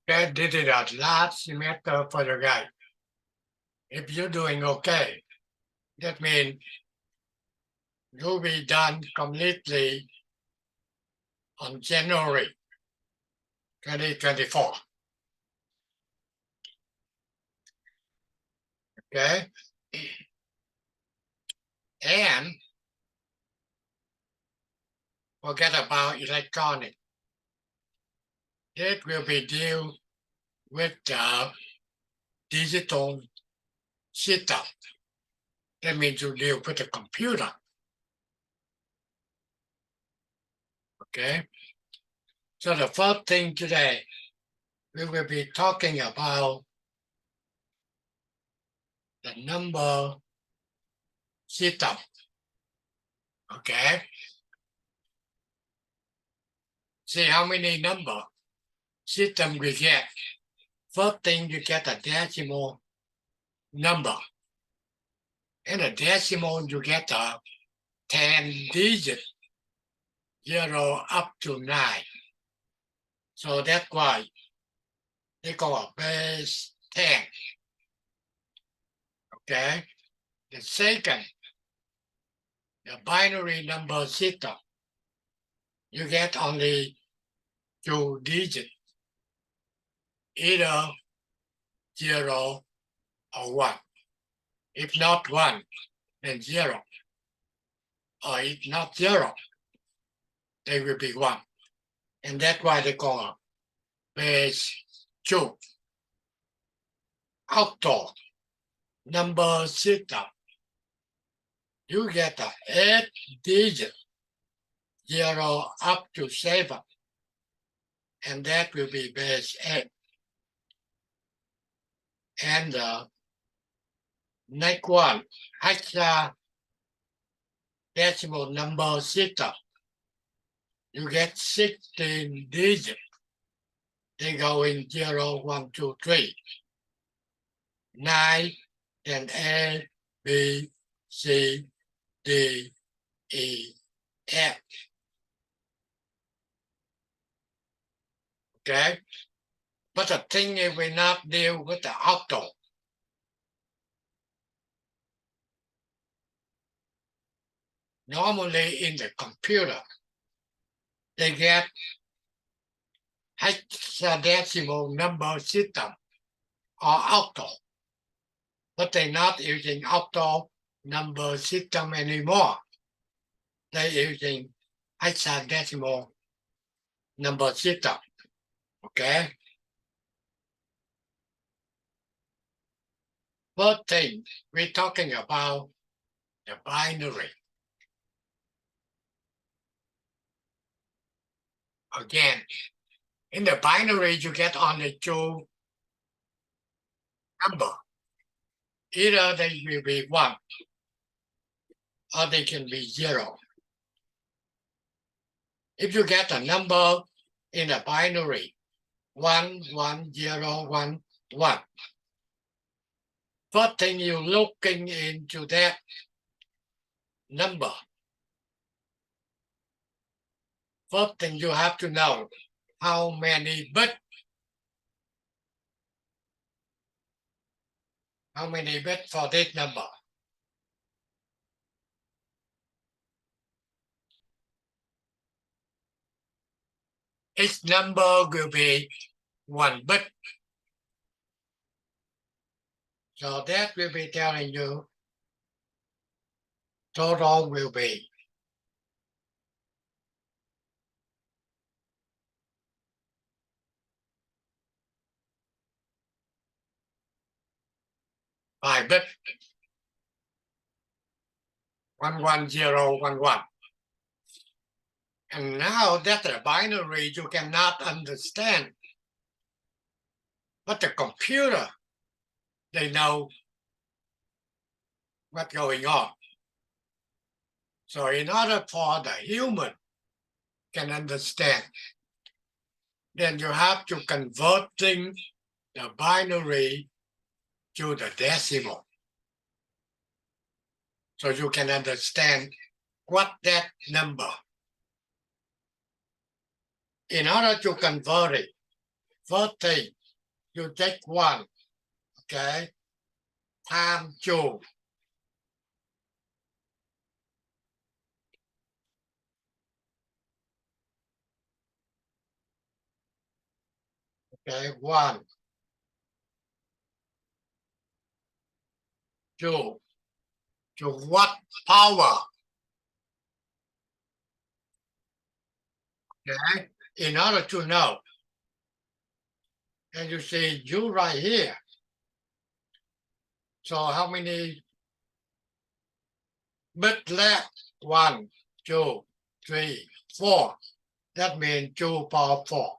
Okay, this is the last semester for the guy. If you're doing okay, that means you'll be done completely on January 2024. Okay? And forget about electronic. It will be deal with the digital system. That means you deal with the computer. Okay? So the first thing today, we will be talking about the number system. Okay? See how many number system we get. First thing, you get a decimal number. In a decimal, you get a 10 digit, 0 up to 9. So that's why they call it base 10. Okay? The second, the binary number system, you get only 2 digits, either 0 or 1. If not 1, then 0. Or if not 0, they will be 1. And that's why they call it base 2. Octal number system, you get a 8 digit, 0 up to 7. And that will be base 8. And the next one, hexadecimal number system, you get 16 digits. They go in 0, 1, 2, 3. 9 and A, B, C, D, E, F. Okay? But the thing is, we not deal with the octal. Normally in the computer, they get hexadecimal number system or octal, but they're not using octal number system anymore. They're using hexadecimal number system. Okay? First thing, we're talking about the binary. Again, in the binary, you get only 2 numbers. Either they will be 1 or they can be 0. If you get a number in a binary, 1, 1, 0, 1, 1. First thing you're looking into that number. First thing you have to know how many bits. How many bits for this number? Each number will be 1 bit. So that will be telling you total will be 5 bits. 11011. And now that's a binary you cannot understand. But the computer, they know what's going on. So in order for the human can understand, then you have to converting the binary to the decimal. So you can understand what that number. In order to convert it, First thing, you take 1, okay, times 2. Okay, 1, 2, to what power? Okay, in order to know, and you see U right here. So how many bit left? 1, 2, 3, 4. That means 2 power 4.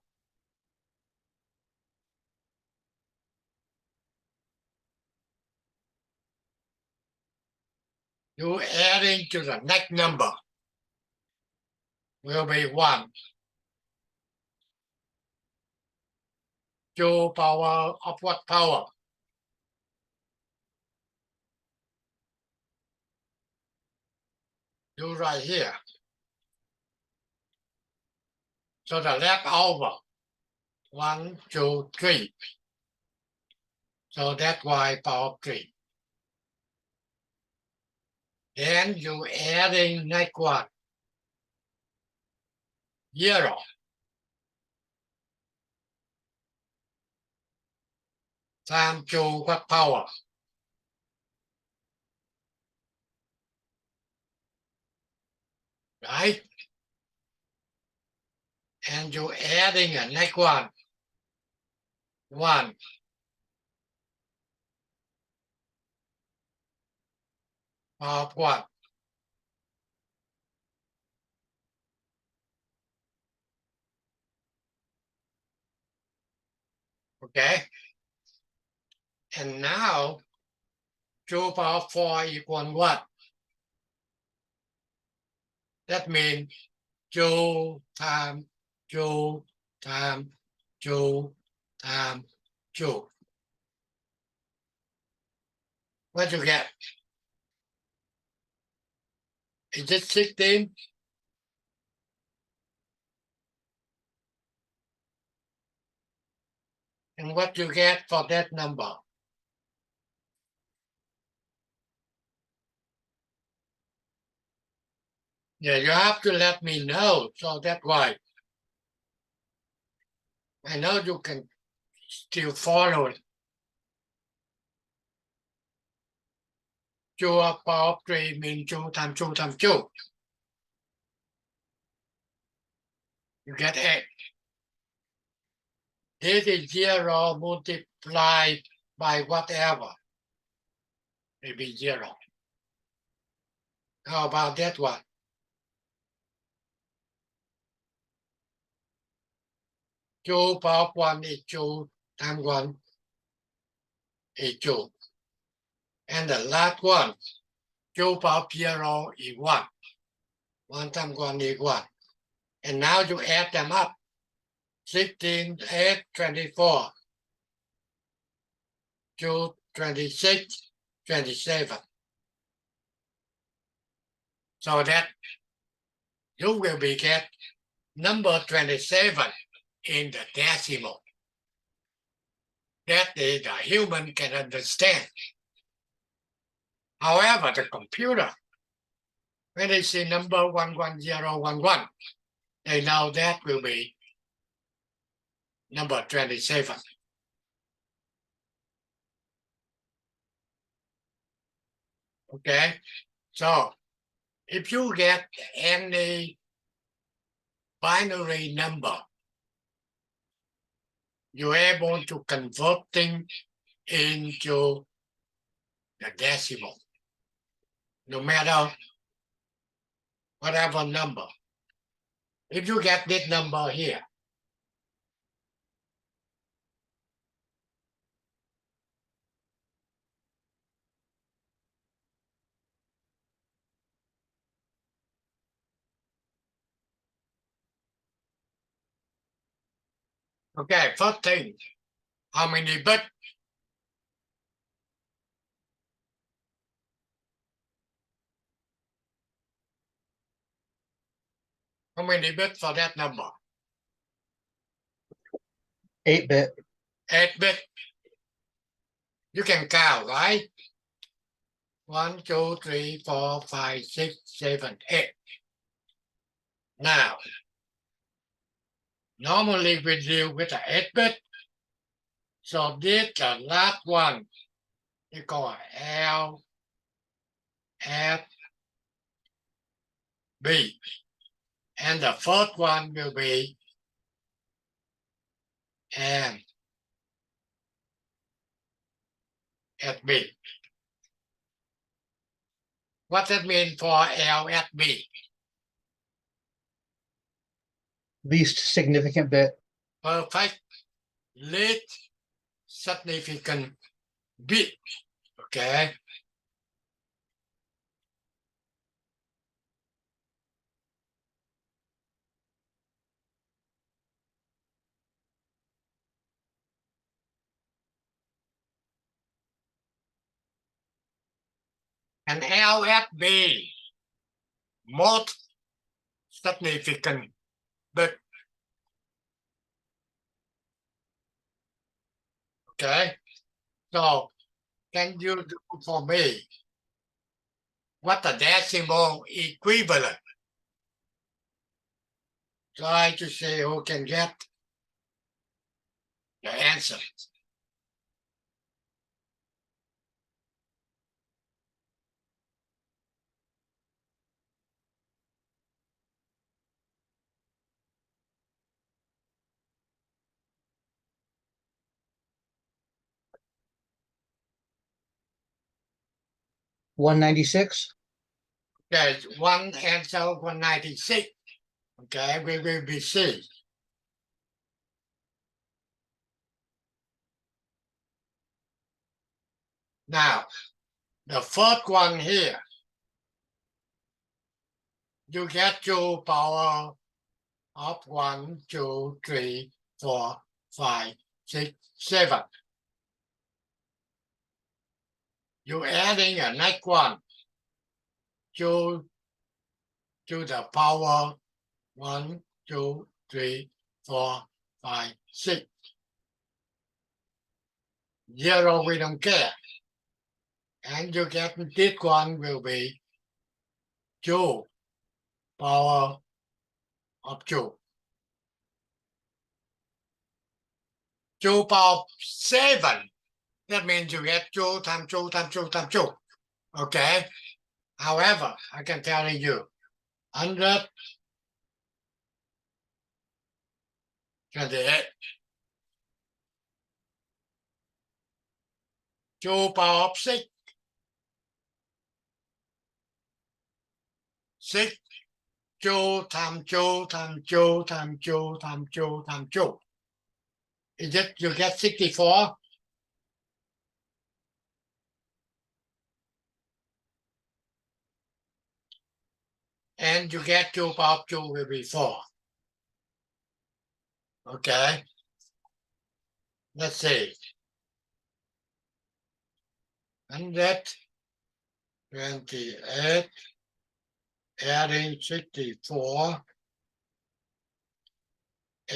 You adding to the next number will be 1. 2 power of what power? Do right here. So the leftover 1, 2, 3. So that's why power 3. Then you adding next one. 0. Times 2 what power? Right? And you adding a next one. 1. Power of what? Okay? And now 2 power 4 equal what? That means 2 times 2 times 2 times 2. What you get? Is it 16? And what you get for that number? Yeah, you have to let me know. So that's why I know you can still follow it. 2 power of 3 means 2 times 2 times 2. You get 8. This is 0 multiplied by whatever. Maybe 0. How about that one? 2 power of 1 is 2 times 1 is 2. And the last one, 2 power of 0 is 1. 1 times 1 is 1. And now you add them up. 16, 8, 24, 2, 26, 27. So that you will be get number 27 in the decimal. That is the human can understand. However, the computer, when they see number 11011, they know that will be number 27. Okay, so if you get any binary number, you're able to convert things into the decimal, no matter whatever number. If you get this number here, okay, first thing, how many bits? How many bits for that number? 8-bit. 8-bit. You can count, right? 1, 2, 3, 4, 5, 6, 7, 8. Now, normally we deal with the 8-bit. So this the last one. You call L, F, B. And the first one will be M, F, B. What that mean for L, F, B? Least significant bit. Perfect. Least significant bit. Okay. And LFB, most significant bit. Okay. So can you do for me what the decimal equivalent? Try to see who can get the answer. $196. Okay, one answer 196. Okay, we will be C. Now, the first one here, you get 2 power of 1, 2, 3, 4, 5, 6, 7. You're adding a next one to the power 1, 2, 3, 4, 5, 6. 0 we don't care. And you get this one will be 2 power of 2. 2 power 7. That means you get 2 times 2 times 2 times 2. Okay. However, I can tell you 128. 2 power of 6. 6. 2 times 2 times 2 times 2 times 2 times 2. Is it you get 64? And you get 2 power of 2 will be 4. Okay. Let's see. 128 adding 64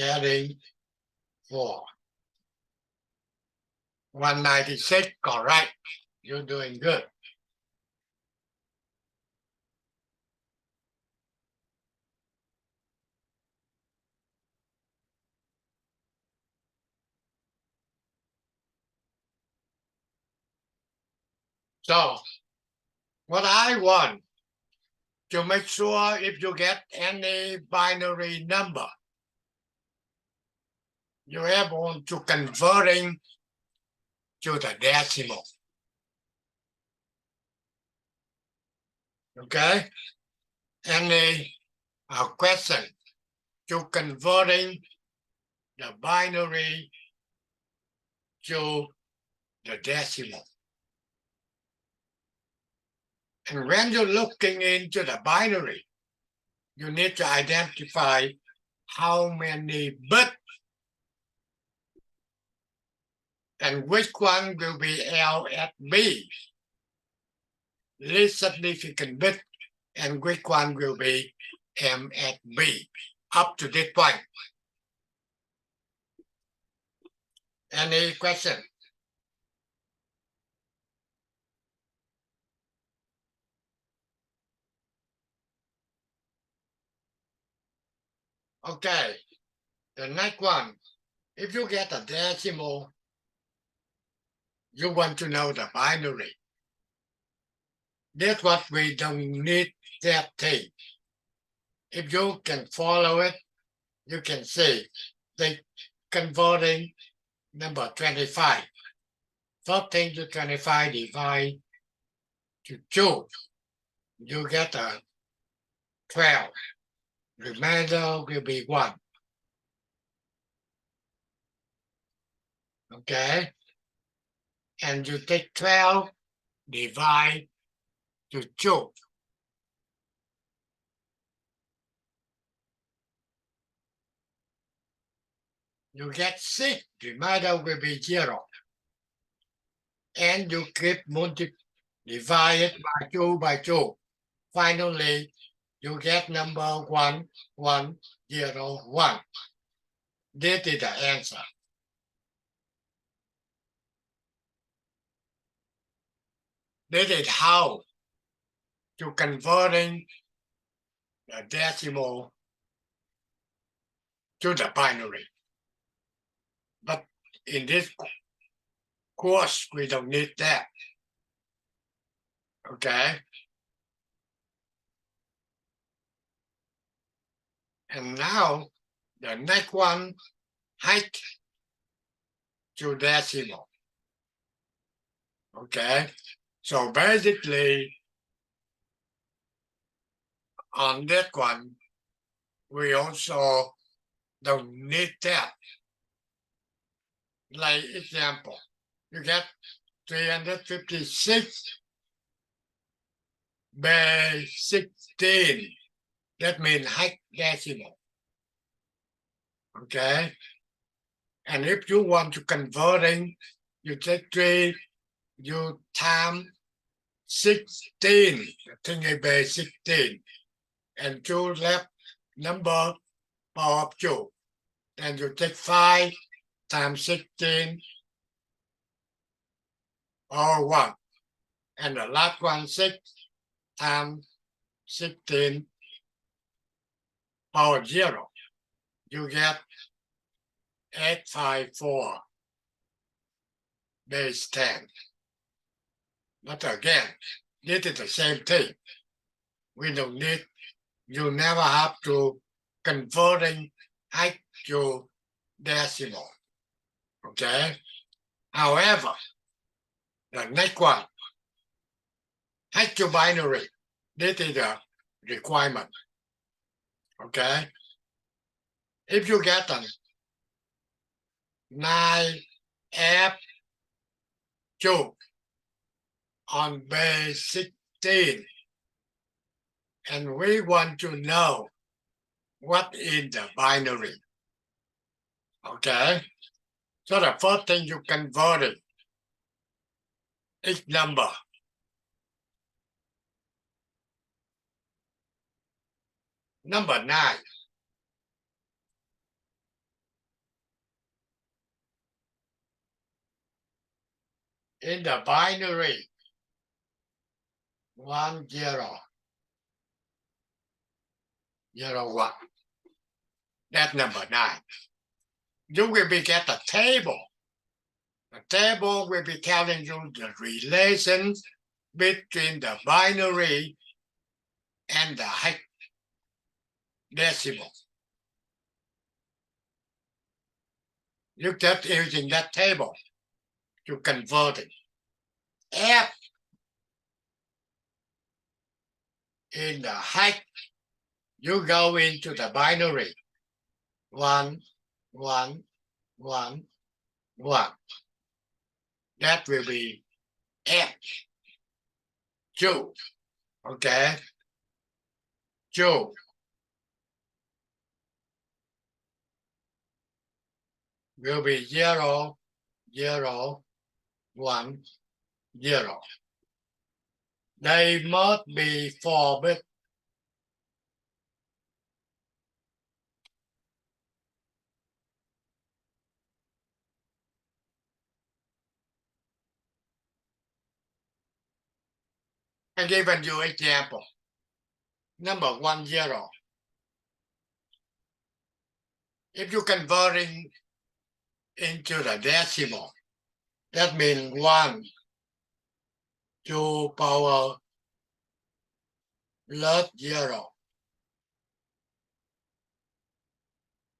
adding 4. 196, correct. You're doing good. So, what I want to make sure if you get any binary number, you're able to converting to the decimal. Okay? Any question to converting the binary to the decimal. And when you're looking into the binary, you need to identify how many bits and which one will be LFB, least significant bit, and which one will be MFB, up to this point. Any question? Okay, the next one. If you get a decimal, you want to know the binary. That's what we don't need that thing. If you can follow it, you can see they converting number 25. 14 to 25 divide to 2. You get a 12. Remainder will be 1. Okay? And you take 12 divide to 2. You get 6. Remainder will be 0. And you keep divide it by 2. Finally, you get number 1, 1, 0, 1. This is the answer. This is how to converting the decimal to the binary. But in this course, we don't need that. Okay? And now, the next one, height to decimal. Okay? So basically, on that one, we also don't need that. Like example, you get 356 by 16. That means height decimal. Okay? And if you want to converting, you take 3, you times 16, thing is by 16, and you left number power of 2. Then you take 5 times 16 or 1. And the last one, 6 times 16 power 0. You get 854 base 10. But again, this is the same thing. We don't need, you never have to converting height to decimal. Okay? However, the next one, height to binary. This is a requirement. Okay? If you get a 9F2 on base 16, and we want to know what is the binary. Okay? So the first thing you convert it is number. Number 9. In the binary, 1, 0, 0, 1. That's number 9. You will be get a table. The table will be telling you the relations between the binary and the decimal. You just using that table to convert it. F in the height, you go into the binary. 1, 1, 1, 1. That will be F. 2. Okay? 2. Will be 0, 0, 1, 0. They must be 4 bit. I given you example. Number 10. If you converting into the decimal, that means 1 to power plus 0.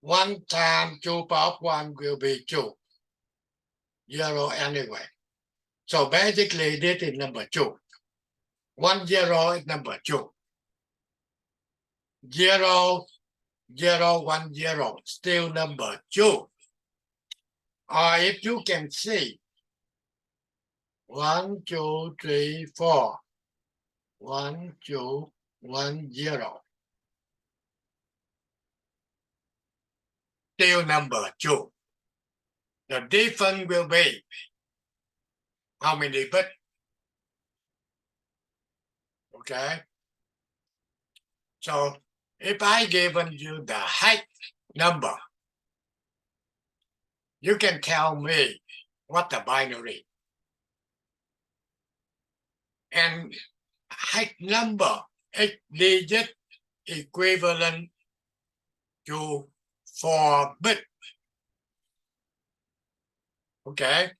1 times 2 power of 1 will be 2. 0 anyway. So basically this is number 2. 10 is number 2. 0, 0, 1, 0, still number 2. Or if you can see 1, 2, 3, 4, 1, 2, 1, 0, still number 2. The difference will be how many bits? Okay. So if I given you the height number, you can tell me what the binary. And height number 8 digit equivalent to 4 bits. Okay.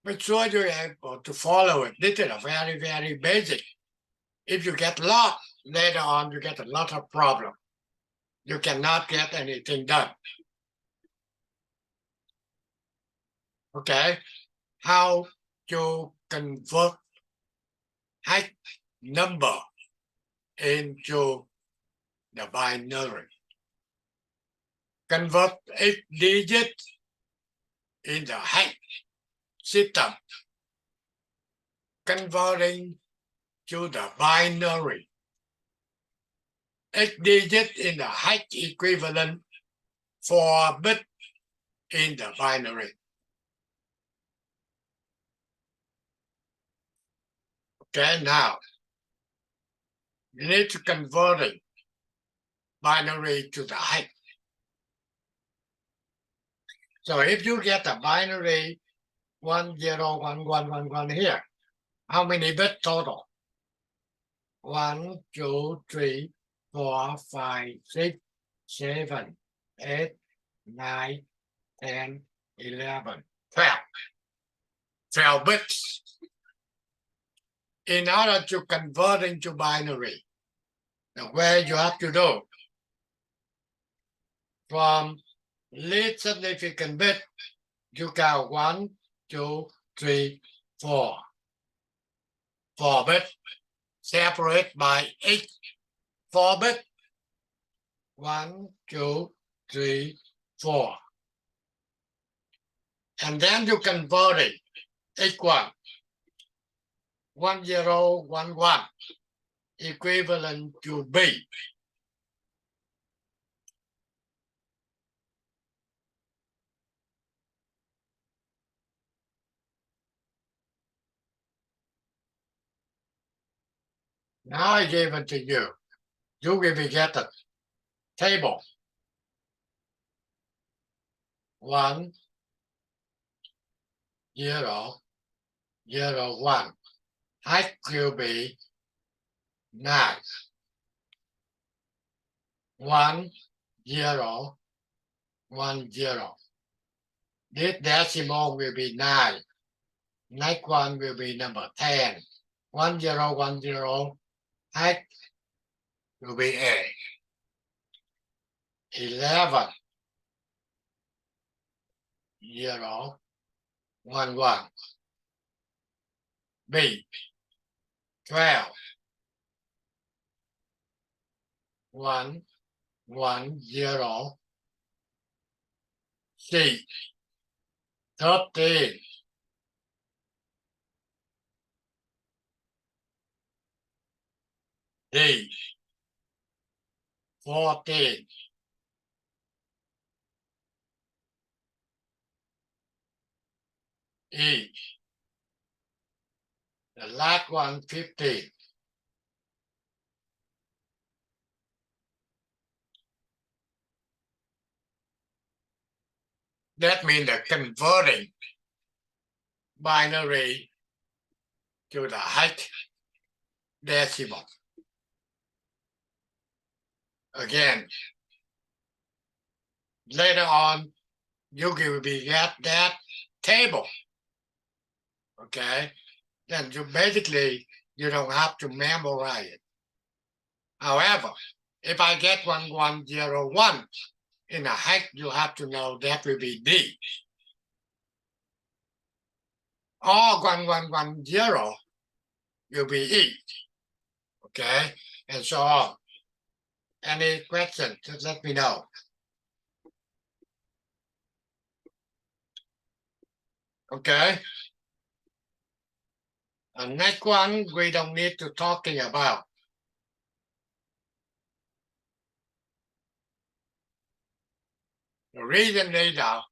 Make sure you're able to follow it. This is a very, very basic. If you get lost later on, you get a lot of problem. You cannot get anything done. Okay. How to convert height number into the binary. Convert 8 digits in the height system. Converting to the binary. 8 digits in the height equivalent 4 bits in the binary. Okay, now you need to convert it binary to the height. So if you get a binary 1, 0, 1, 1, 1, 1 here, how many bits total? 1, 2, 3, 4, 5, 6, 7, 8, 9, 10, 11, 12. 12 bits. In order to convert into binary, the way you have to do from least significant bit, you count 1, 2, 3, 4. 4 bits separate by 8. 4 bits. 1, 2, 3, 4. And then you convert it. H1. 1, 0, 1, 1. Equivalent to B. Now I gave it to you. You will get a table. 1, 0, 0, 1. Height will be 9. 1, 0, 1, 0. This decimal will be 9. Next one will be number 10. 1, 0, 1, 0. Height will be A. 11, 0, 1, 1. B. 12, 1, 1, 0. C. 13, D. 14, E. The last one, 15. That means the converting binary to the height decimal. Again, later on, you will be get that table. Okay, then you basically you don't have to memorize it. However, if I get 1101 in a hex, you have to know that will be D. Or 1110 will be E. Okay, and so on. Any questions? Just let me know. Okay. The next one we don't need to talking about. The reason is the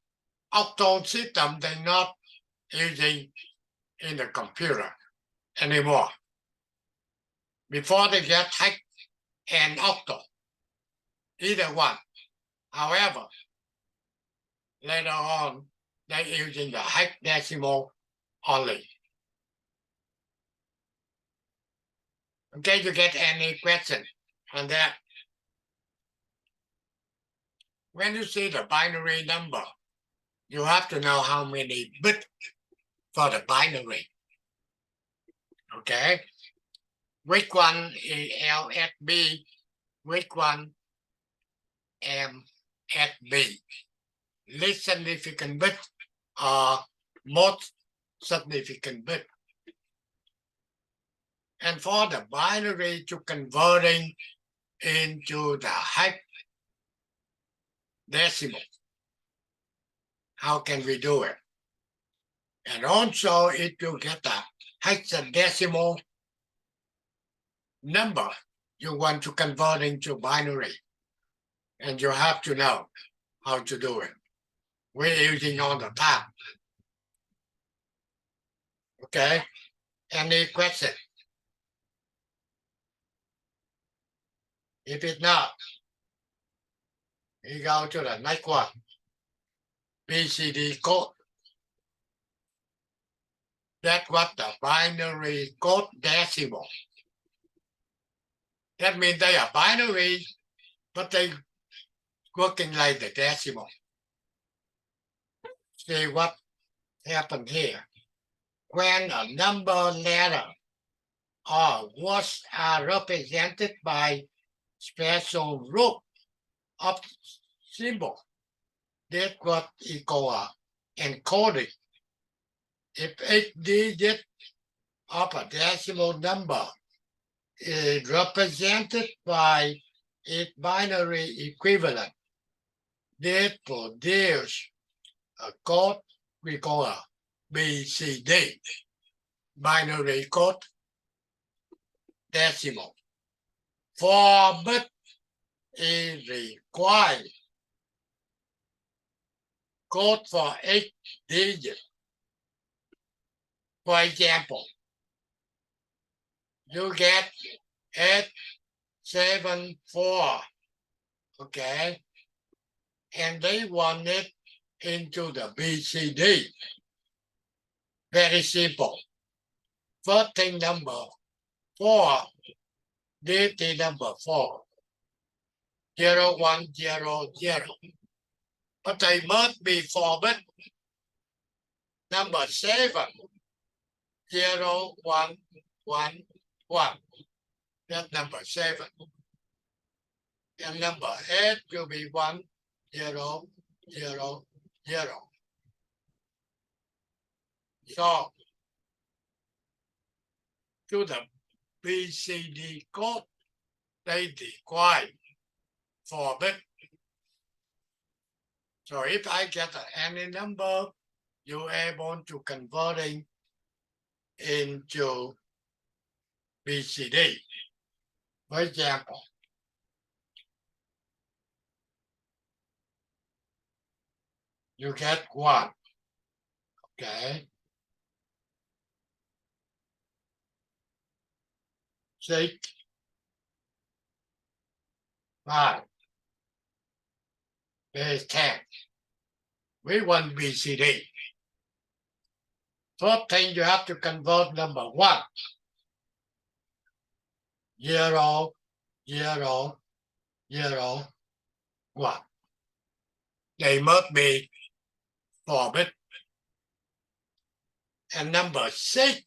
octal system they're not using in the computer anymore. Before they get hex and octal, either one. However, later on, they're using the hexadecimal only. Okay, you get any question on that? When you see the binary number, you have to know how many bits for the binary. Okay? Which one is LSB? Which one MSB? Least significant bit or most significant bit. And for the binary to converting into the hexadecimal, how can we do it? And also, if you get a hexadecimal number, you want to convert into binary, and you have to know how to do it. We're using all the time. Okay? Any question? If it's not, we go to the next one. BCD code. That's what the binary code decimal. That means they are binary, but they working like the decimal. See what happened here. When a number letter or words are represented by special group of symbol, that's what is called encoding. If 8 digits of a decimal number is represented by its binary equivalent, this produces a code we call a BCD, binary code decimal. 4 bits is required. Code for 8 digits. For example, you get 874, okay? And they want it into the BCD. Very simple. First thing number 4, this is number 4. 0100. But they must be 4 bits. Number 7, 0111. That's number 7. And number 8 will be 1000. So, to the BCD code, they require 4 bits. So if I get any number, you're able to convert it into BCD. For example, you get 1, okay? 6, 5, there's 10. We want BCD. First thing you have to convert number 1 0, 0, 0, 1. They must be 4 bit. And number 6,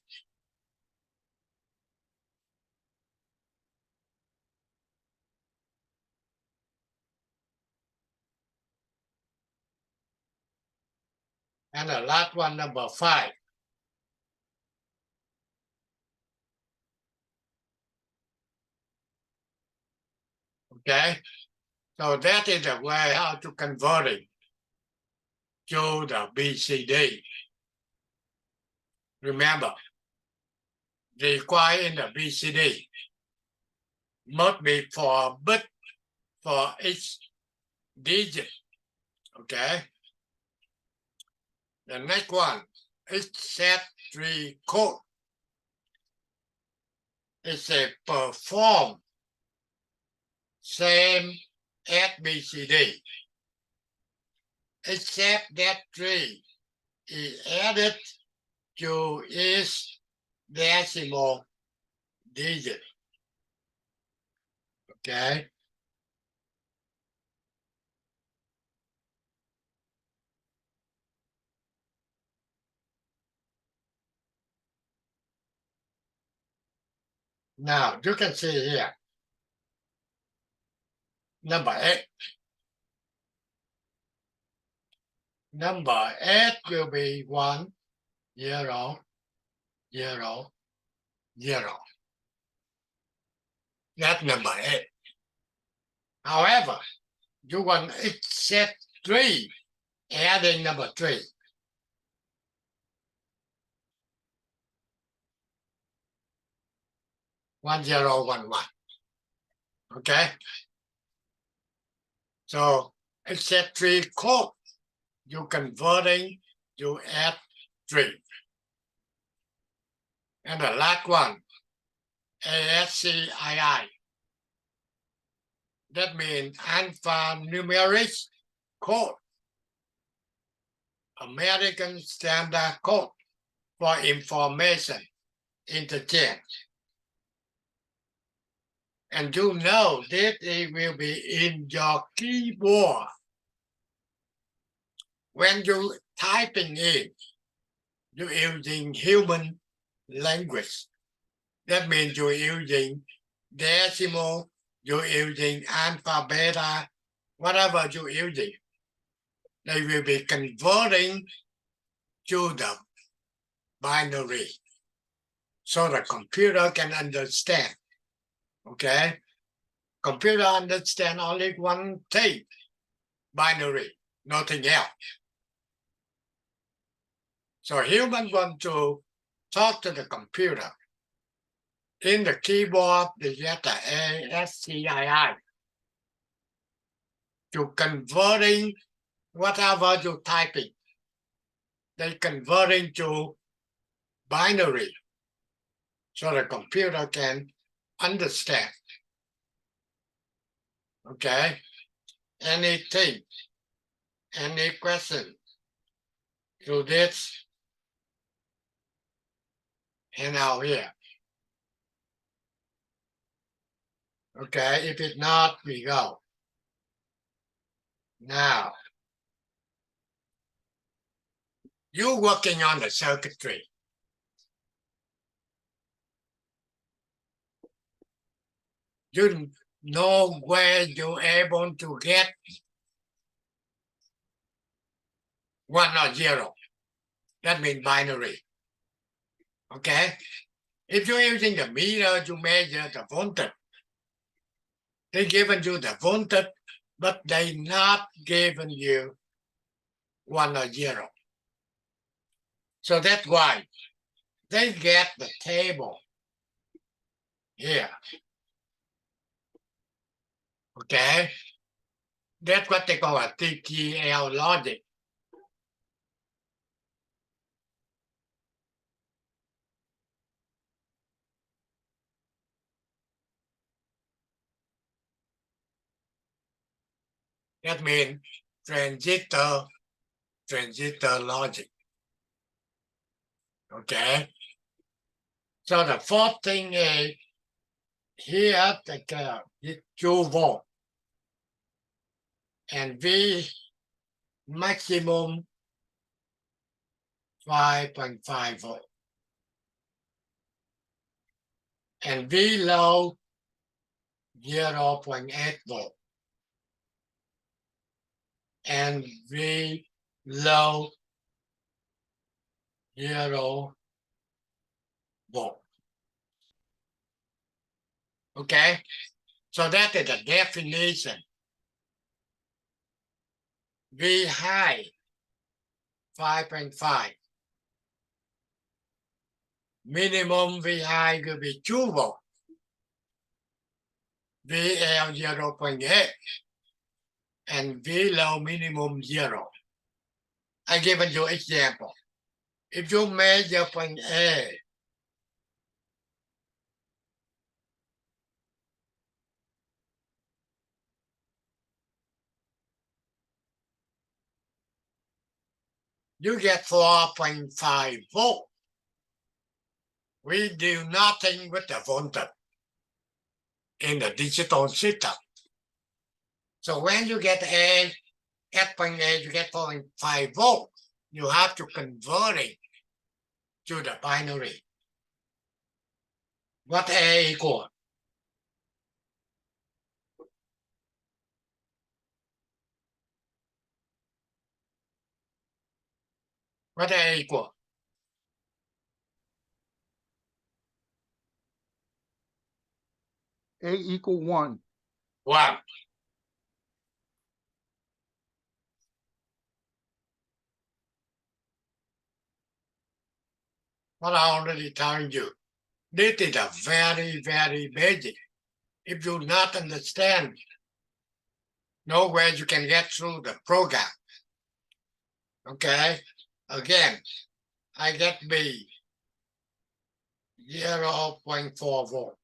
and the last one, number 5. Okay, so that is the way how to convert it to the BCD. Remember, the required in the BCD must be 4 bit for each digit. Okay, the next one is set 3 code. It's a perform same as BCD, except that 3 is added to each decimal digit. Okay. Now you can see here, number 8. Number 8 will be 1, 0, 0, 0. That's number 8. However, you want it set 3, adding number 3. 1, 0, 1, 1. Okay? So it's set 3 code. You converting, you add 3. And the last one, ASCII. That means alphanumeric code, American Standard Code for information interchange. And you know that it will be in your keyboard. When you typing in, you're using human language. That means you're using decimal, you're using alpha, beta, whatever you're using. They will be converting to the binary so the computer can understand. Okay? Computer understand only one thing, binary, nothing else. So human want to talk to the computer. In the keyboard, they get the ASCII. To converting whatever you're typing, they converting to binary so the computer can understand. Okay? Anything, any question to this? And out here. Okay, if it's not, we go. Now, you're working on the circuitry. You know where you're able to get 1 or 0. That means binary. Okay? If you're using the meter to measure the voltage, they given you the voltage, but they not given you 1 or 0. So that's why they get the table here. Okay? That's what they call a TTL logic. That means transistor logic. Okay? So the fourth thing is here the 2 volt and V maximum 5.5 volt and V low 0.8 volt and V low 0 volt. Okay, so that is the definition. V high 5.5. Minimum V high will be 2 volt. VL 0.8 and V low minimum 0. I given you example. If you measure point A, you get 4.5 volt. We do nothing with the voltage in the digital system. So when you get A, at point A, you get 4.5 volt. You have to convert it to the binary. What A equal? What A equal? A equal 1. 1. What I already told you. This is a very, very basic. If you not understand, nowhere you can get through the program. Okay? Again, I get B 0.4 volt.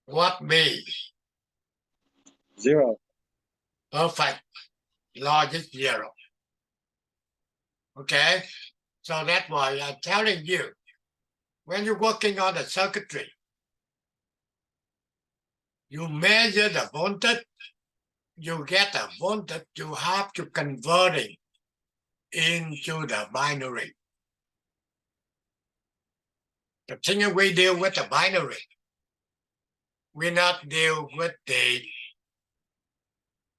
What B? 0. Perfect. Logic 0. Okay? So that's why I'm telling you, when you're working on the circuitry, you measure the voltage, you get a voltage, you have to convert it into the binary. The thing we deal with the binary. We not deal with the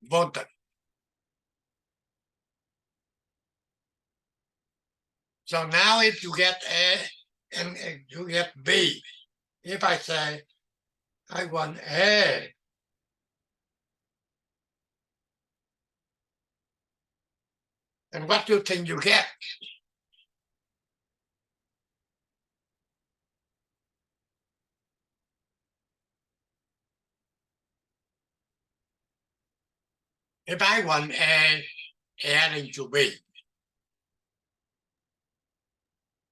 voltage. So now if you get A and you get B, if I say I want A, and what do you think you get? If I want A adding to B,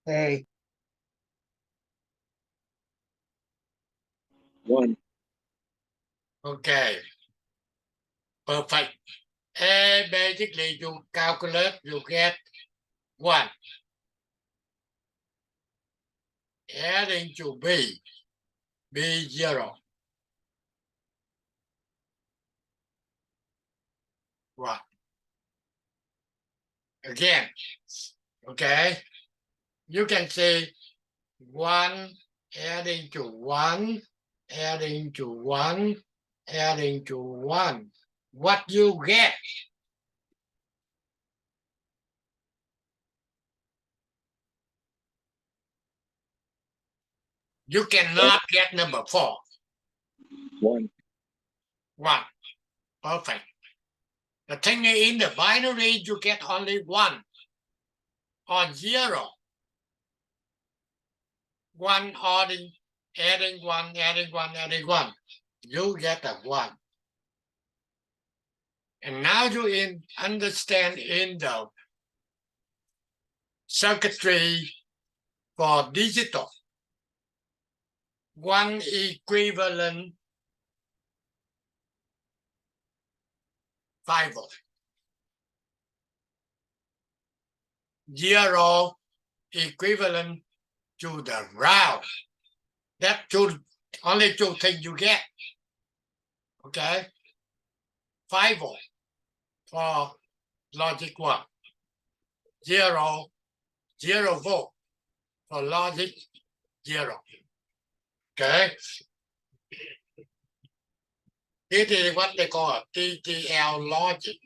A, 1. okay, perfect. A basically you calculate, you get 1. Adding to B, B 0. 1. Again, okay, you can say 1 adding to 1, adding to 1, adding to 1. What you get? You cannot get number 4. 1. 1. Perfect. The thing is, in the binary, you get only 1 or 0. 1 adding 1, adding 1, adding 1. You get a 1. And now you understand in the circuitry for digital. 1 equivalent 5 volt. 0 equivalent to the ground. That should Only two things you get. Okay. 5 volt for logic 1. 0 volt for logic 0. Okay. This is what they call a TTL logic.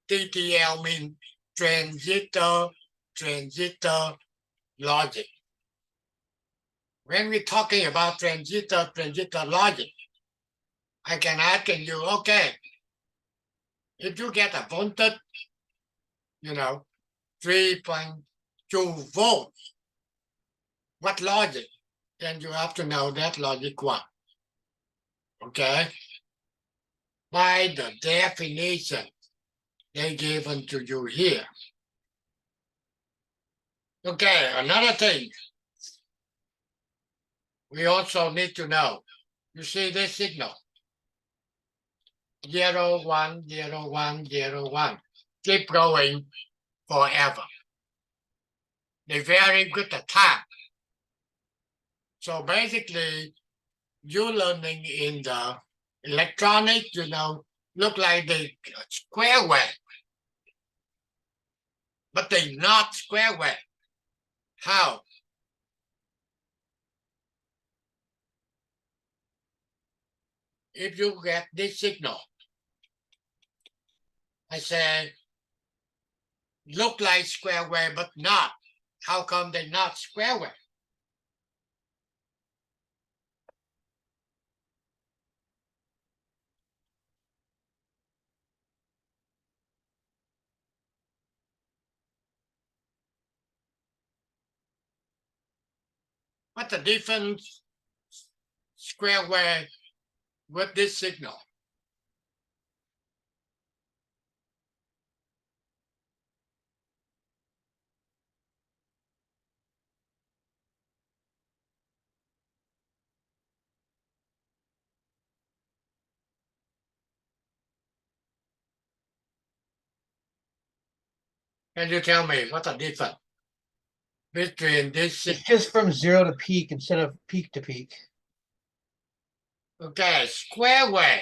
TTL means transistor logic. When we're talking about transistor logic, I can ask you, okay, if you get a voltage, 3.2 volts, what logic? Then you have to know that logic 1. Okay? By the definition they given to you here. Okay, another thing we also need to know. You see this signal? 0, 1, 0, 1, 0, 1. Keep going forever. They vary with the time. So basically, you learning in the electronic, look like the square wave. But they're not square wave. How? If you get this signal, I say, look like square wave, but not. How come they're not square wave? What's the difference square wave with this signal? Can you tell me what's the difference between this It's signal? just from 0 to peak instead of peak to peak. Okay, square wave.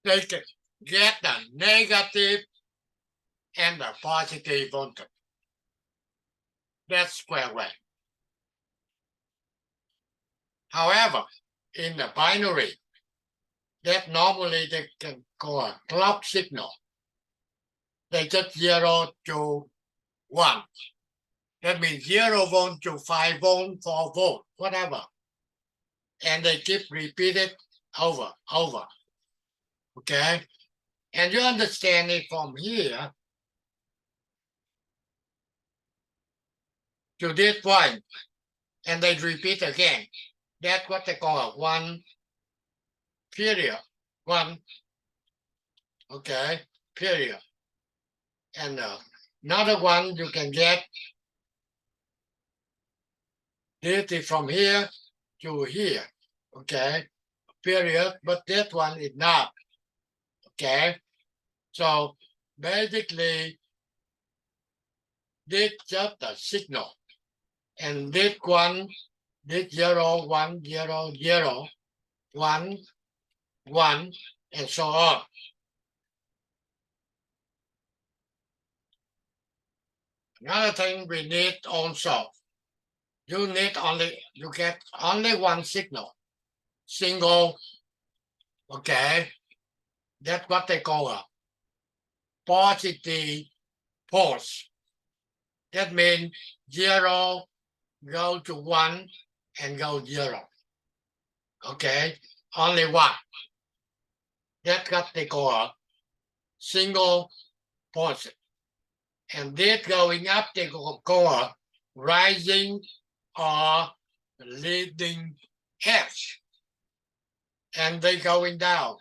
They can get the negative and the positive voltage. That's square wave. However, in the binary, that normally they can call a clock signal. They just 0 to 1. That means 0 volt to 5 volt, 4 volt, whatever. And they keep repeated over. Okay? And you understand it from here to this point, and they repeat again. That's what they call a 1 period. 1, okay, period. And another one you can get this is from here to here, okay, period, but that one is not, okay. So basically, this just a signal, and this one, this 0, 1, 0, 0, 1, 1, and so on. Another thing we need also, you get only one signal, single, okay. That's what they call a positive pulse. That means 0 go to 1 and go 0. Okay, only 1. That's what they call a single pulse. And this going up, they call a rising or leading edge. And they going down.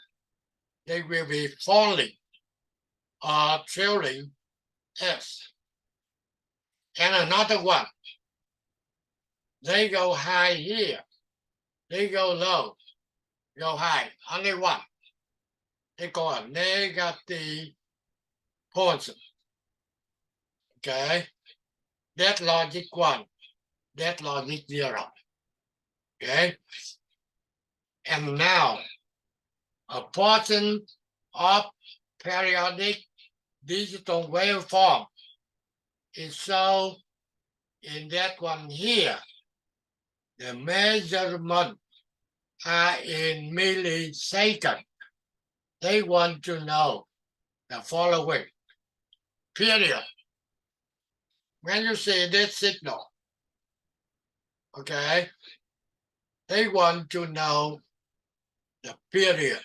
They will be falling or trailing edge. And another one, they go high here, they go low, go high, only one. They call a negative portion. Okay, that logic 1, that logic 0. Okay, and now a portion of periodic digital waveform is shown in that one here. The measurement are in milliseconds. They want to know the following. Period. When you see this signal, okay, they want to know the period.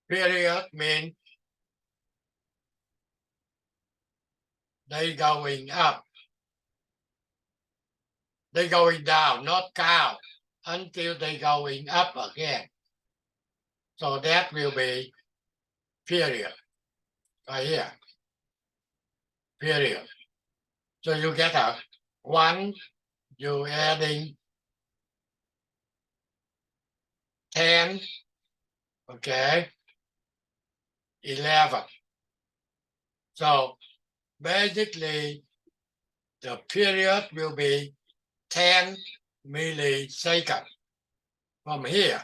Period means they going up. They going down, not count, until they going up again. So that will be period. Right here. Period. So you get a 1, you adding 10, okay, 11. So basically, the period will be 10 milliseconds from here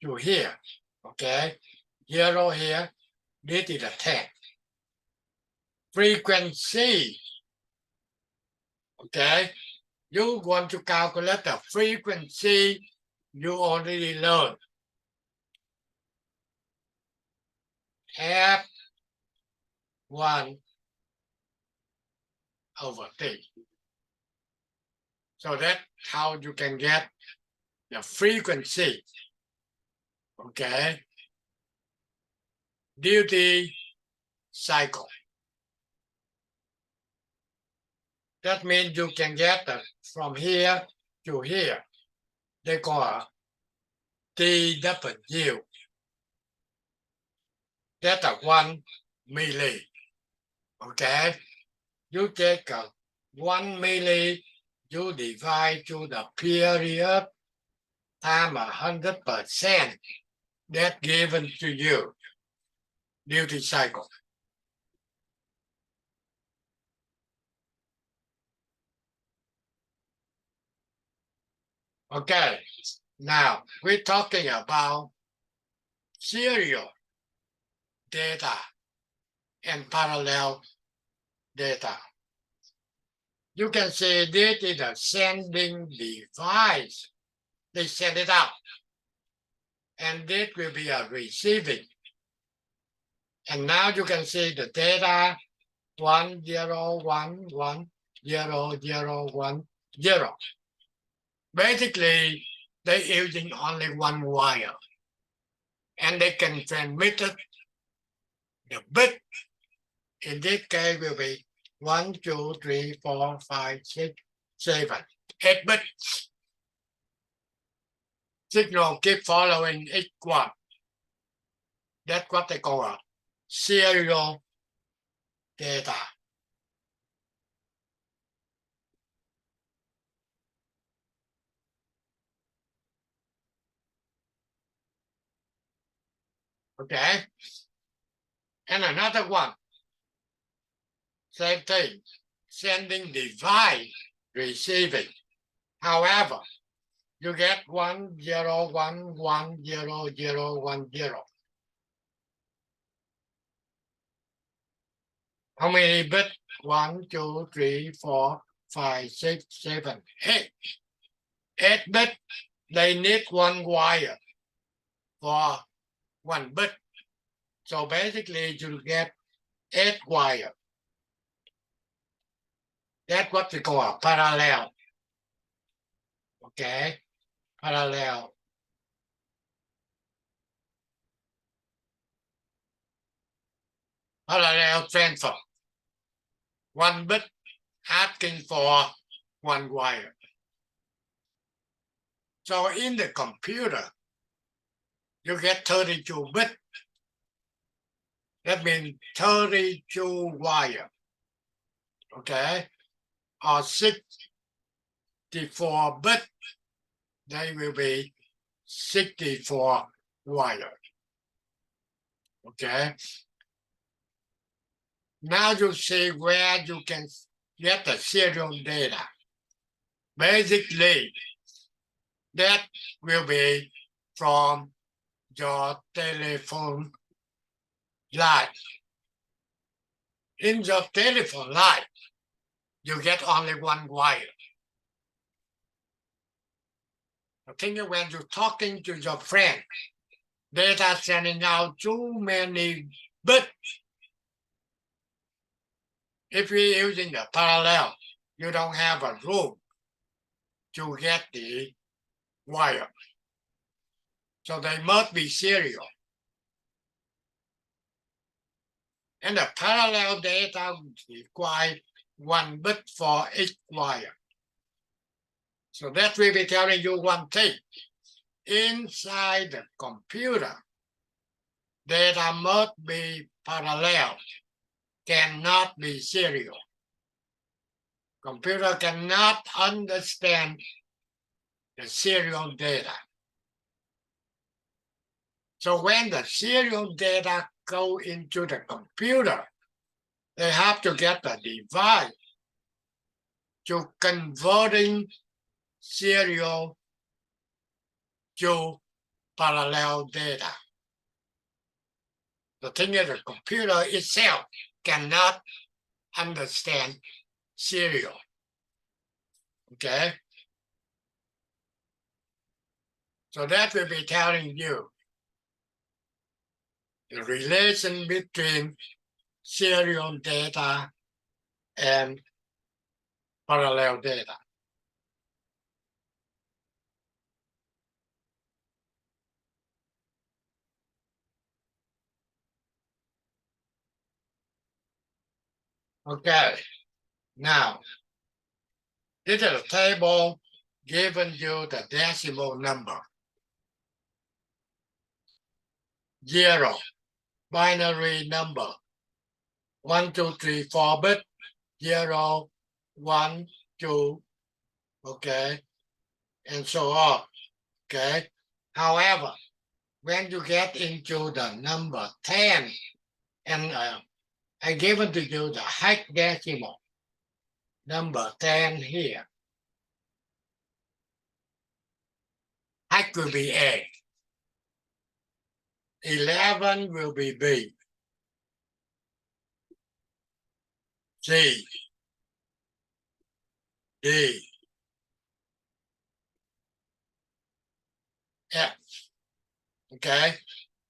to here, okay? 0 here, this is a 10. Frequency, okay? You want to calculate the frequency, you already learned. F1 over T. So that's how you can get the frequency, okay? Duty cycle. That means you can get from here to here. They call TW. That's a 1 milli. Okay? You take a 1 milli, you divide to the period time 100%. That's given to you. Duty cycle. Okay, now we're talking about serial data and parallel data. You can say this is a sending device. They send it out. And this will be a receiving. And now you can see the data 1, 0, 1, 1, 0, 0, 1, 0. Basically, they're using only one wire. And they can transmit it. The bit in this case will be 1, 2, 3, 4, 5, 6, 7, 8 bits. Signal keep following each one. That's what they call a serial data. Okay? And another one. Same thing. Sending device, receiving. However, you get 1, 0, 1, 1, 0, 0, 1, 0. How many bits? 1, 2, 3, 4, 5, 6, 7, 8. 8 bits. They need one wire for 1 bit. So basically, you get 8 wires. That's what we call a parallel. Okay? Parallel. Parallel transfer. 1 bit asking for 1 wire. So in the computer, you get 32 bits. That means 32 wires. okay, or 64 bit, they will be 64 wire. Okay. Now you see where you can get the serial data. Basically, that will be from your telephone line. In your telephone line, you get only one wire. The thing is, when you're talking to your friend, data sending out too many bits. If you're using the parallel, you don't have a room to get the wire. So they must be serial. And the parallel data requires 1 bit for each wire. So that will be telling you one thing. Inside the computer, data must be parallel, cannot be serial. Computer cannot understand the serial data. So when the serial data go into the computer, they have to get the device to converting serial to parallel data. The thing is, the computer itself cannot understand serial. Okay? So that will be telling you the relation between serial data and parallel data. Okay, now, this is a table giving you the decimal number. 0, binary number. 1, 2, 3, 4 bit. 0, 1, 2, okay, and so on, okay. However, when you get into the number 10, and I given to you the hexadecimal number 10 here. Hex will be A. 11 will be B. C. D. F. Okay?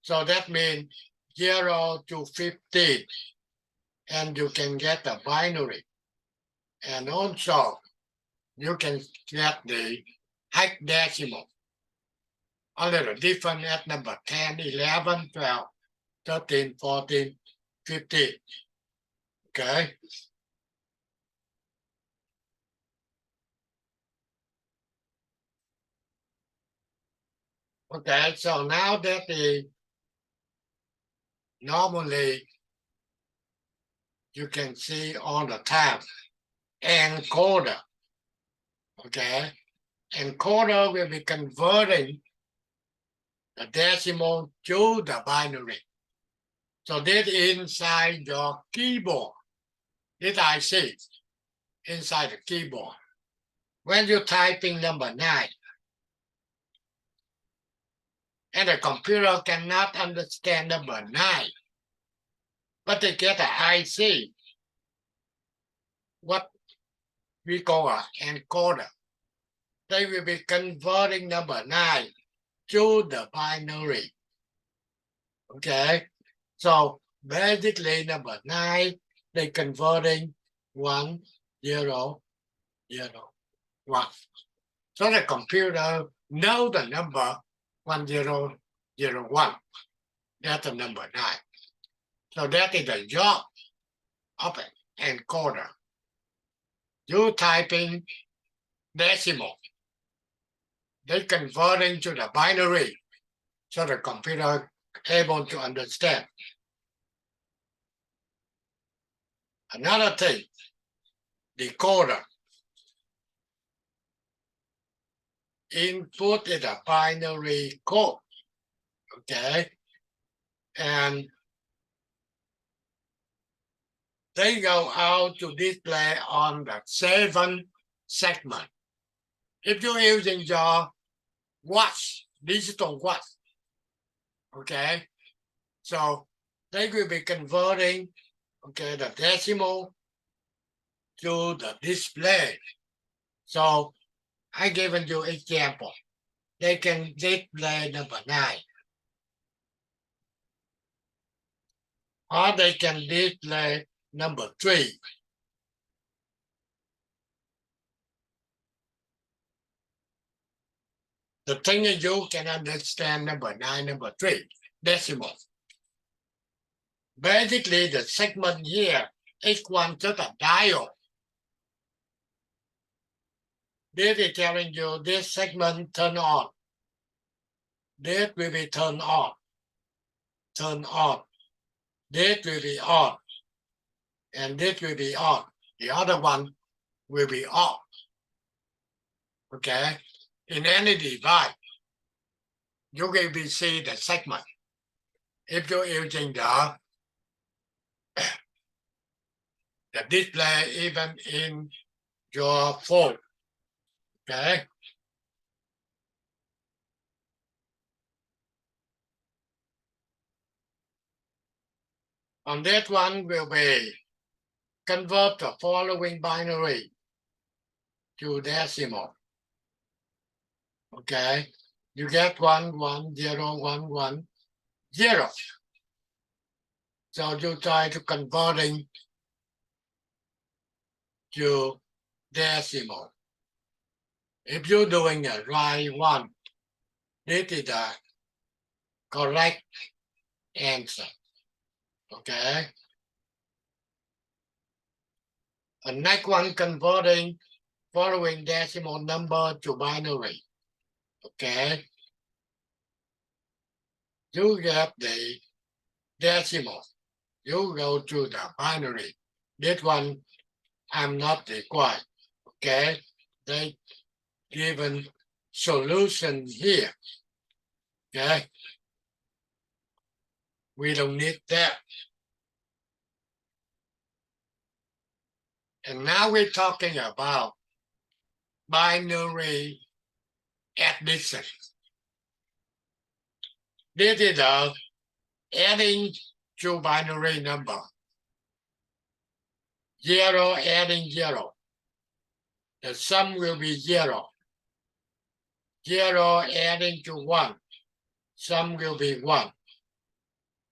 So that means 0 to 15. And you can get the binary. And also, you can get the hexadecimal. A little different at number 10, 11, 12, 13, 14, 15. Okay? Okay, so now that normally you can see all the time encoder. Okay? Encoder will be converting the decimal to the binary. So this inside your keyboard. This IC inside the keyboard. When you're typing number 9, and the computer cannot understand number 9, but they get an IC, what we call an encoder. They will be converting number 9 to the binary. Okay, so basically number 9, they converting 1, 0, 0, 1. So the computer know the number 1001. That's the number 9. So that is the job of an encoder. You typing decimal, they converting to the binary, so the computer able to understand. Another thing, decoder. Input is a binary code. Okay. And they go out to display on the 7 segment. If you're using your watch, digital watch, okay, so they will be converting, okay, the decimal to the display. So I given you example. They can display number 9, or they can display number 3. The thing is you can understand number 9, number 3, decimal. Basically, the segment here is one to the dial. This is telling you this segment turn on. This will be turned on. Turn on. This will be on. And this will be on. The other one will be off. Okay? In any device, you will be see the segment. If you're using the display even in your phone. Okay? On that one will be convert the following binary to decimal. Okay? You get 1, 1, 0, 1, 1, 0. So you try to converting to decimal. If you're doing the right one, this is the correct answer. Okay? The next one, converting following decimal number to binary. Okay? You get the decimal. You go to the binary. This one, I'm not required. Okay? They given solution here. Okay? We don't need that. And now we're talking about binary addition. This is the adding to binary number. 0 adding 0. The sum will be 0. 0 adding to 1. Sum will be 1.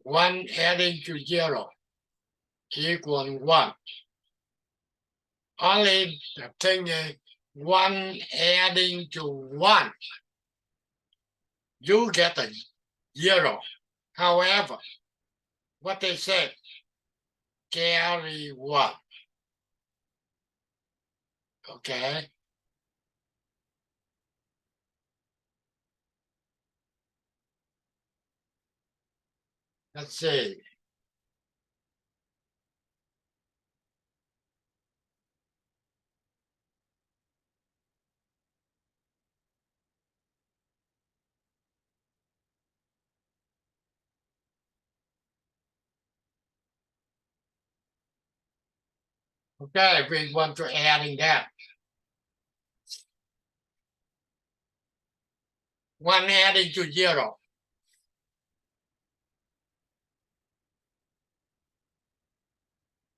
1 adding to 0 equal 1. Only the thing is 1 adding to 1. You get a 0. However, what they said, carry 1. Okay? Let's see. Okay, we want to adding that. 1 adding to 0.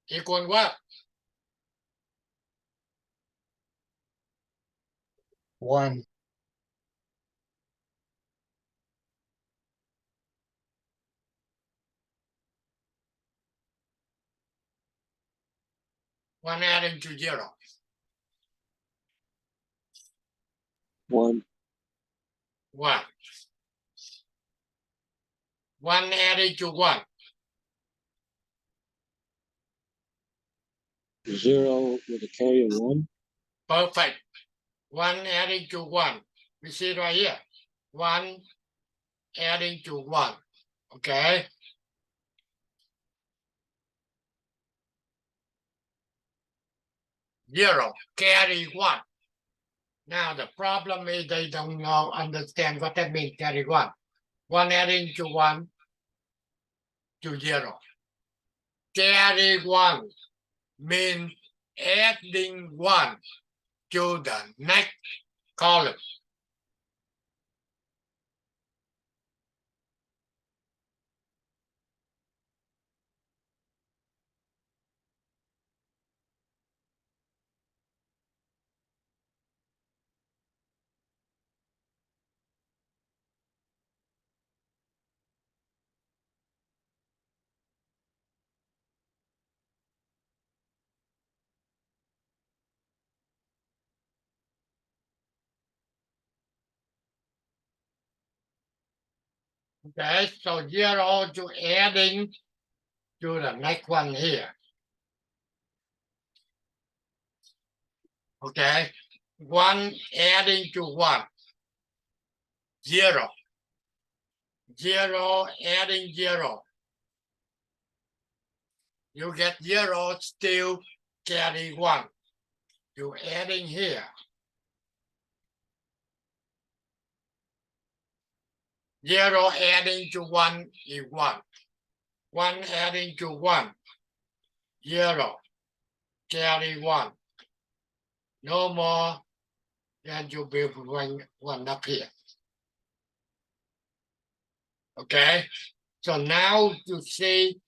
Equal what? 1. 1 adding to 0. 1, 1. 1 adding to 1. 0 with a carry of 1. Perfect. 1 adding to 1. We see right here. 1 adding to 1. Okay. 0, carry 1. Now the problem is they don't know, understand what that means, carry 1. 1 adding to 1 to 0. Carry 1 means adding 1 to the next column. Okay, so 0 to adding to the next one here. Okay, 1 adding to 1. 0. 0 adding 0. You get 0, still carry 1. You adding here. 0 adding to 1 is 1. 1 adding to 1. 0. Carry 1. No more than you build one up here. Okay, so now you see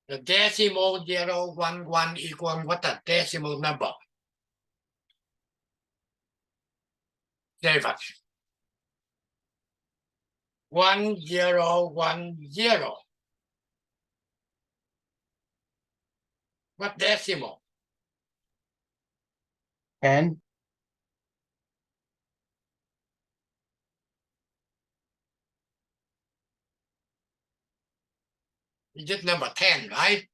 the decimal 0, 1, 1 equal what the decimal number? 7. 1, 0, 1, 0. What decimal? 10. Is it number 10, right?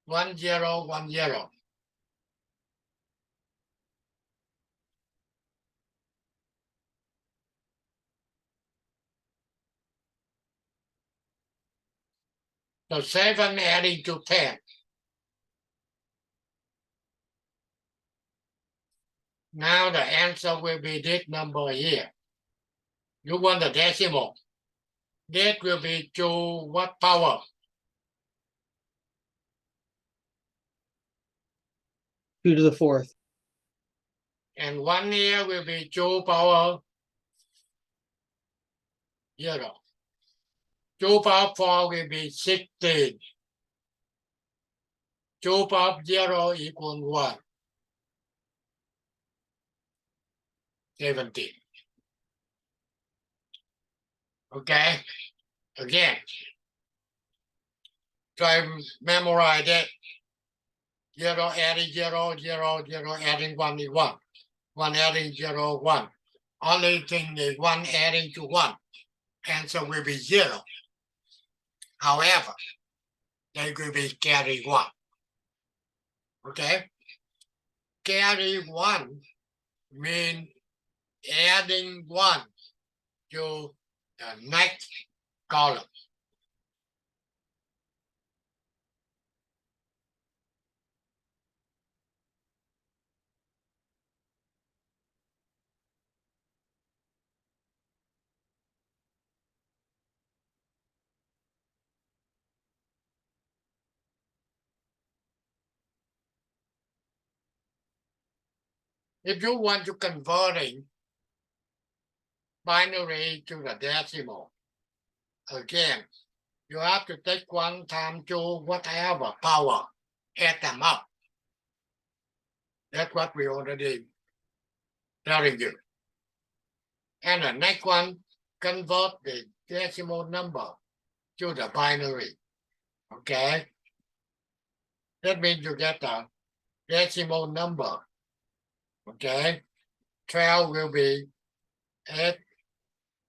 1, 0, 1, 0. So 7 adding to 10. Now the answer will be this number here. You want the decimal. That will be to what power? 2 to the 4th. And 1 here will be 2 power 0. 2 power 4 will be 16. 2 power 0 equal 1. 17. Okay? Again, try to memorize that. 0 adding 0, 0, 0 adding 1 is 1. 1 adding 0, 1. Only thing is 1 adding to 1. Answer will be 0. However, they will be carry 1. Okay? Carry 1 means adding 1 to the next column. If you want to converting binary to the decimal, again, you have to take 1 times 2, whatever power, add them up. That's what we already telling you. And the next one, convert the decimal number to the binary. Okay? That means you get the decimal number. Okay? 12 will be 8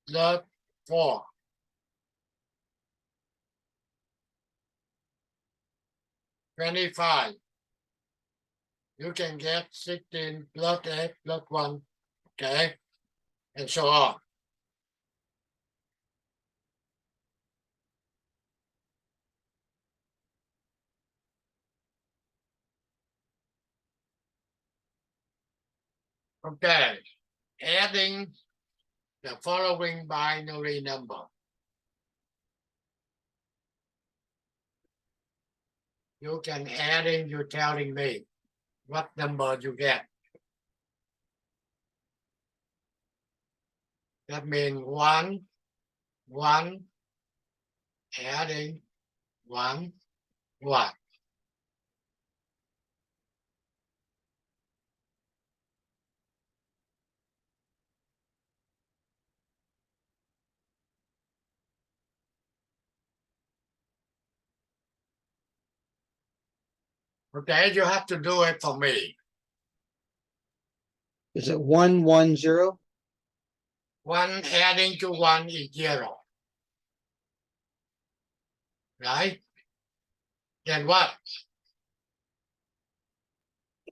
plus 4. 25. You can get 16 plus 8 plus 1. Okay? And so on. Okay, adding the following binary number. You can add in, you're telling me what number you get. That means 1, 1, adding 1, 1. Okay, you have to do it for me. Is it 110? 1 adding to 1 is 0. Right? Then what?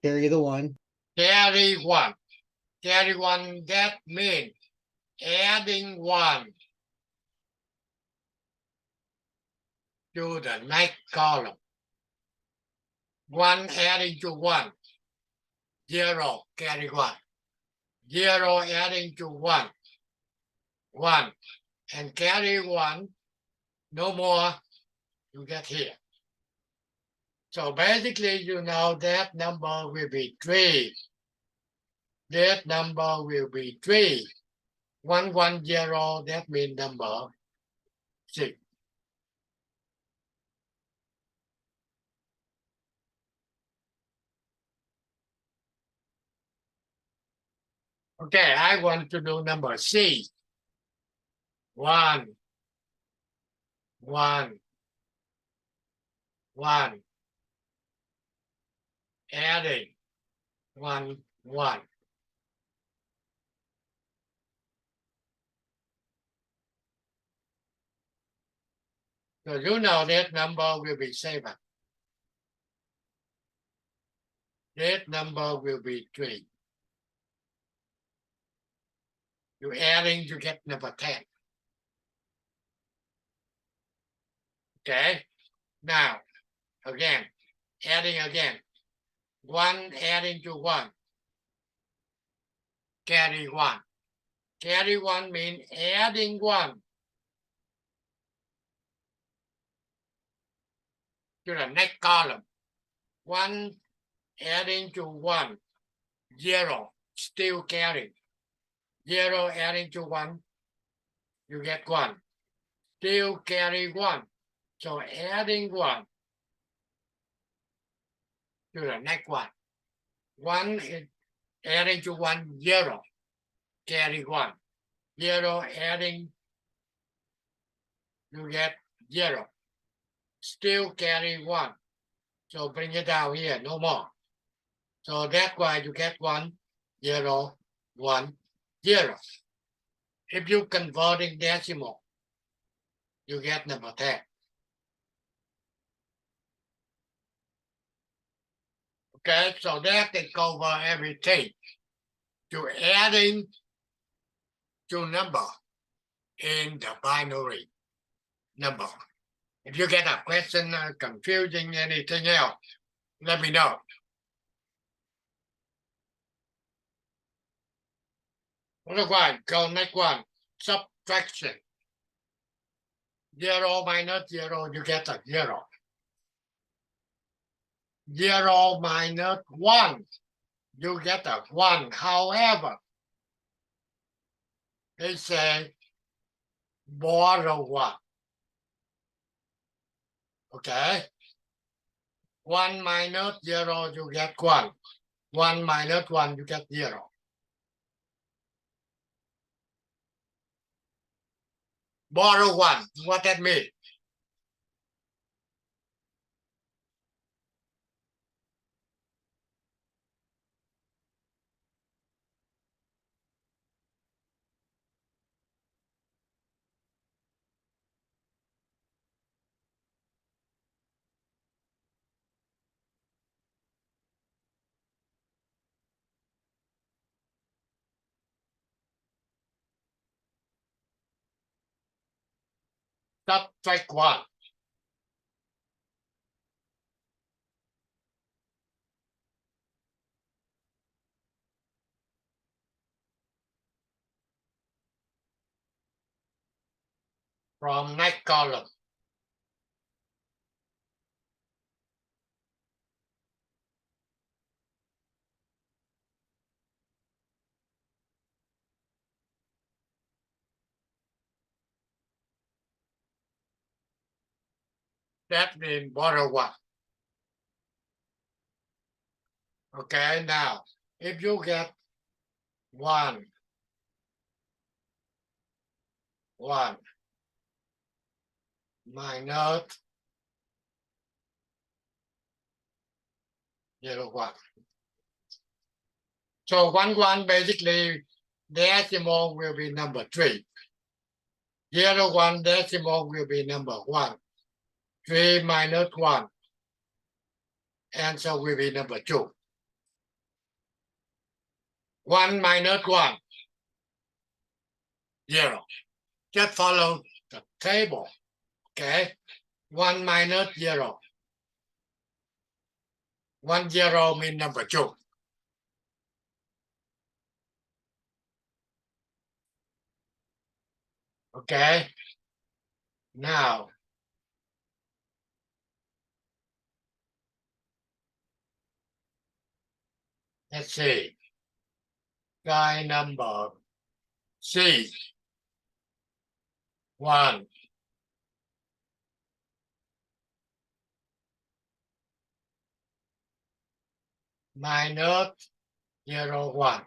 Carry the 1. Carry 1. Carry 1, that means adding 1 to the next column. 1 adding to 1. 0, carry 1. 0 adding to 1. 1. And carry 1. No more. You get here. So basically, you know that number will be 3. That number will be 3. 110, that means number 6. Okay, I want to do number C. 1, 1, 1. Adding 1, 1. So you know that number will be 7. That number will be 3. You adding, you get number 10. Okay? Now, again, adding again. 1 adding to 1. Carry 1. Carry 1 means adding 1 to the next column. 1 adding to 1. 0. Still carry. 0 adding to 1. You get 1. Still carry 1. So adding 1 to the next one. 1 is adding to 1, 0. Carry 1. 0 adding, you get 0. Still carry 1. So bring it down here, no more. So that's why you get 1, 0, 1, 0. If you converting decimal, you get number 10. Okay, so that can cover everything. To adding to number in the binary number. If you get a question, confusing, anything else, let me know. Otherwise, go next one, subtraction. 0 minus 0, you get a 0. 0 minus 1, you get a 1. However, they say borrow 1. Okay? 1 minus 0, you get 1. 1 minus 1, you get 0. Borrow 1, what that mean? Subtract 1. from next column. That means borrow one. Okay, now if you get 1, 1 minus 0, 1. So 1, 1 basically decimal will be number 3. 0, 1 decimal will be number 1. 3 minus 1. Answer will be number 2. 1 minus 1. 0. Just follow the table. Okay. 1 minus 0. 1, 0 means number 2. Okay. Now, let's see. Guy number C. 1. Minus 0, 1.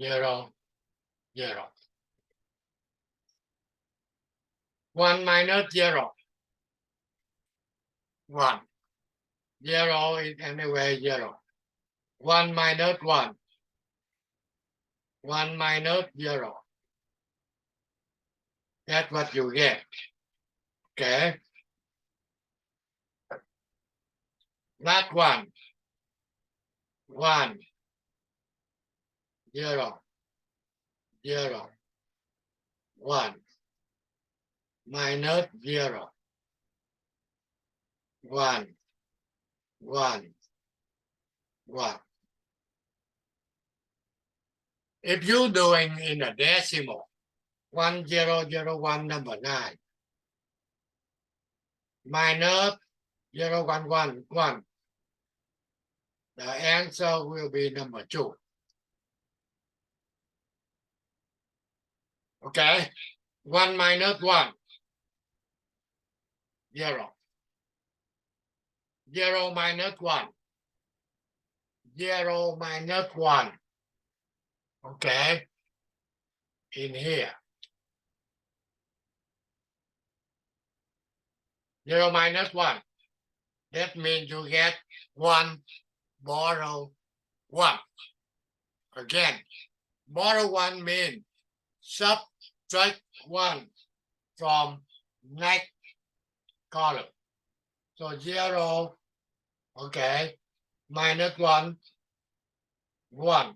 0, 0. 1 minus 0. 1. 0 is anyway 0. 1 minus 1. 1 minus 0. That's what you get. Okay. Last one. 1, 0, 0, 1. Minus 0. 1, 1, 1. If you're doing in a decimal, 1, 0, 0, 1, number 9. Minus 0, 1, 1, 1. The answer will be number 2. Okay? 1 minus 1. 0. 0 minus 1. 0 minus 1. Okay? In here. 0 minus 1. That means you get 1, borrow 1. Again, borrow 1 means subtract 1 from next column. So 0, okay, minus 1, 1,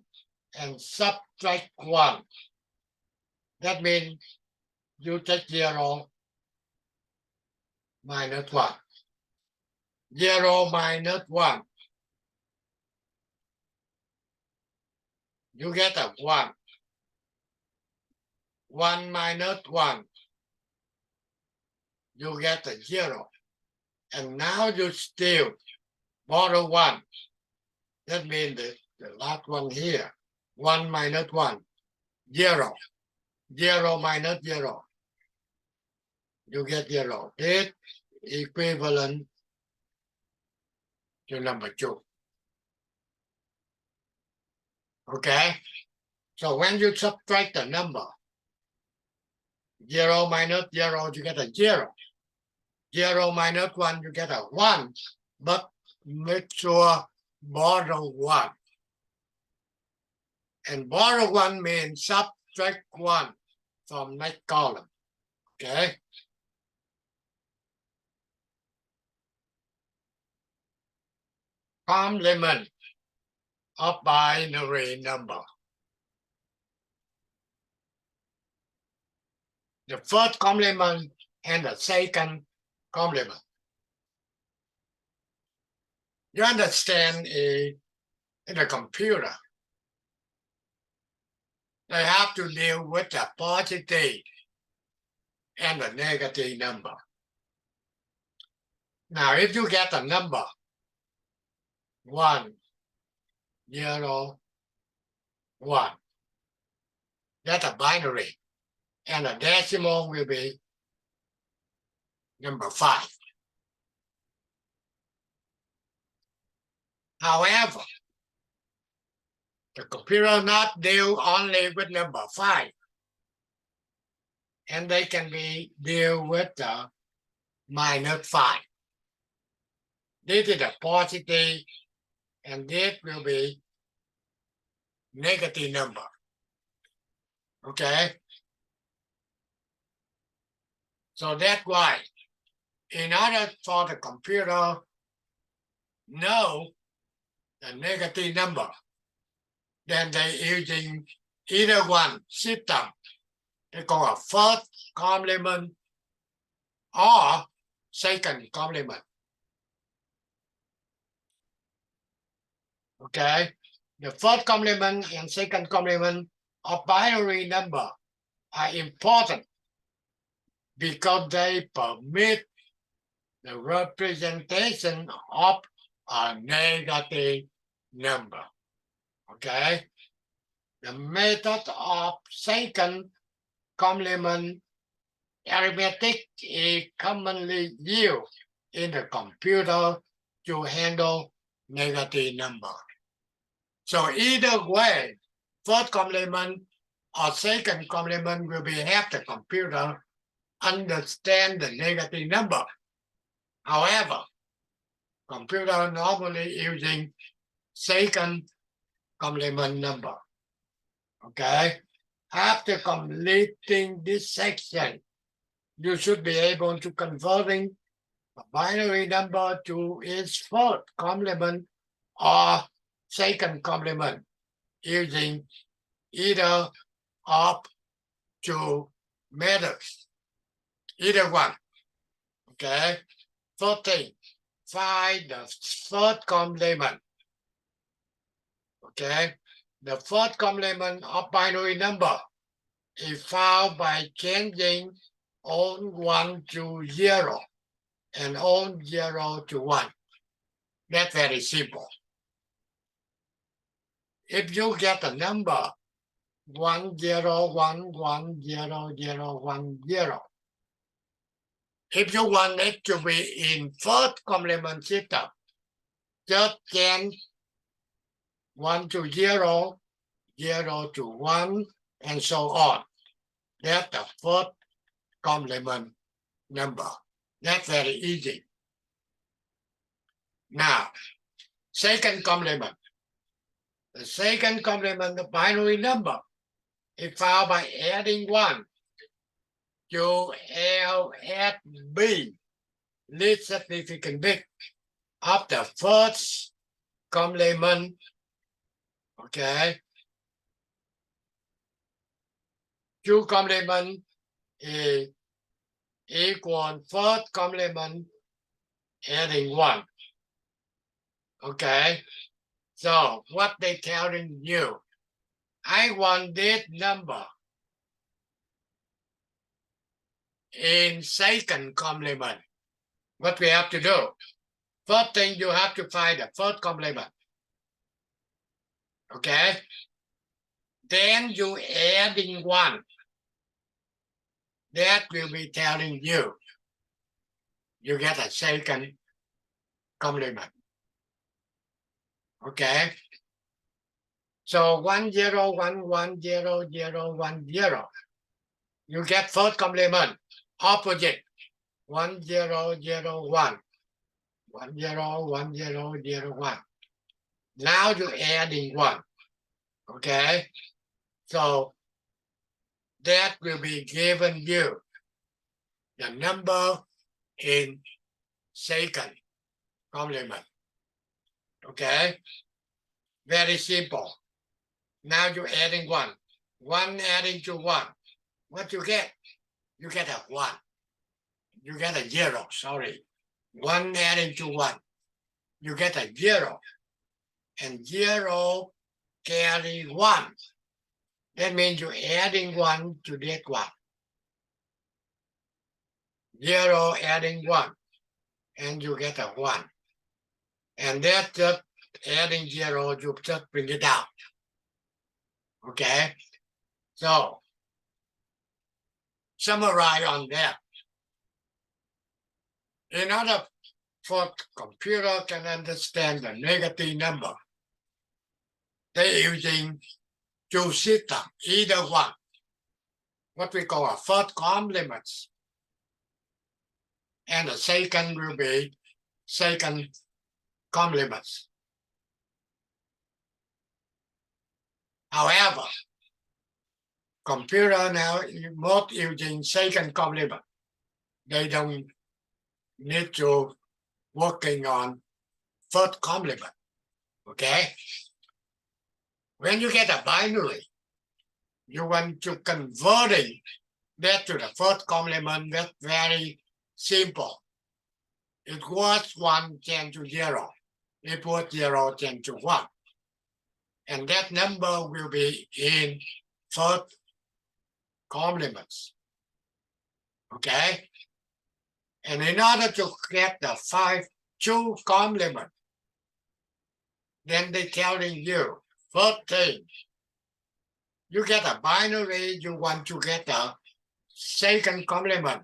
and subtract 1. That means you take 0 minus 1. 0 minus 1. You get a 1. 1 minus 1. You get a 0. And now you still borrow 1. That means the last one here. 1 minus 1. 0. 0 minus 0. You get 0. This equivalent to number 2. Okay? So when you subtract the number, 0 minus 0, you get a 0. 0 minus 1, you get a 1. But make sure borrow 1. And borrow 1 means subtract 1 from next column. Okay? Complement of binary number. The first complement and the second complement. You understand in a computer, they have to deal with the positive and the negative number. Now, if you get a number 1, 0, 1, that's a binary, and a decimal will be number 5. However, the computer not deal only with number 5, and they can be deal with the -5. This is a positive, and this will be negative number. Okay? So that's why, in order for the computer know the negative number, then they using either one system, they call a first complement or second complement. Okay? The first complement and second complement of binary number are important because they permit the representation of a negative number. Okay? The method of second complement arithmetic is commonly used in the computer to handle negative number. So either way, first complement or second complement will be help the computer understand the negative number. However, computer normally using second complement number. Okay? After completing this section, you should be able to converting a binary number to its first complement or second complement using either of two methods. Either one. Okay? First thing, find the first complement. Okay? The first complement of binary number is found by changing on 1 to 0 and on 0 to 1. That's very simple. If you get a number 1 0 1 1 0 0 1 0, if you want it to be in first complement system, just change 1 to 0, 0 to 1, and so on. That's the first complement number. That's very easy. Now, second complement. The second complement of binary number is found by adding 1 to LSB, least significant bit, of the first complement. Okay. 2 complement is equal first complement adding 1. Okay. So what they telling you? I want this number in second complement. What we have to do? First thing, you have to find the first complement. Okay? Then you adding 1. That will be telling you you get a second complement. Okay? So 1 0 1 1 0 0 1 0. You get first complement opposite 1 0 0 1 1 0 1 0 0 1. Now you're adding 1. Okay? So that will be given you the number in second complement. Okay? Very simple. Now you're adding 1. 1 adding to 1. What you get? You get a 1. You get a 0, sorry. 1 adding to 1. You get a 0. And 0 carry 1. That means you're adding 1 to that 1. 0 adding 1. And you get a 1. And that just adding 0, you just bring it out. Okay? So, summarize on that. In order for computer can understand the negative number, they're using two systems, either one, what we call a first complements, and the second will be second complements. However, computer now most using second complement. They don't need to working on first complement. Okay? When you get a binary, you want to converting that to the first complement. That's very simple. It was 1 10 to 0. It was 0 10 to 1. And that number will be in first complements. Okay? And in order to get the 2 complement, then they're telling you, first thing, you get a binary, you want to get a second complement.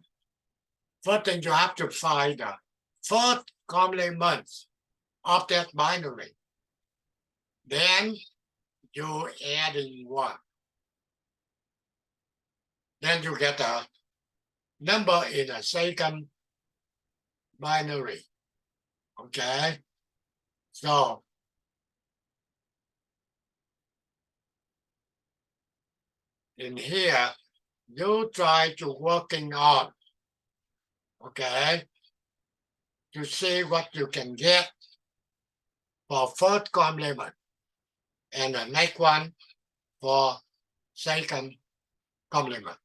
First thing, you have to find the first complement of that binary. Then you adding 1. Then you get a number in a second binary. Okay? So, in here, you try to working on, okay, to see what you can get for first complement, and the next one for second complement.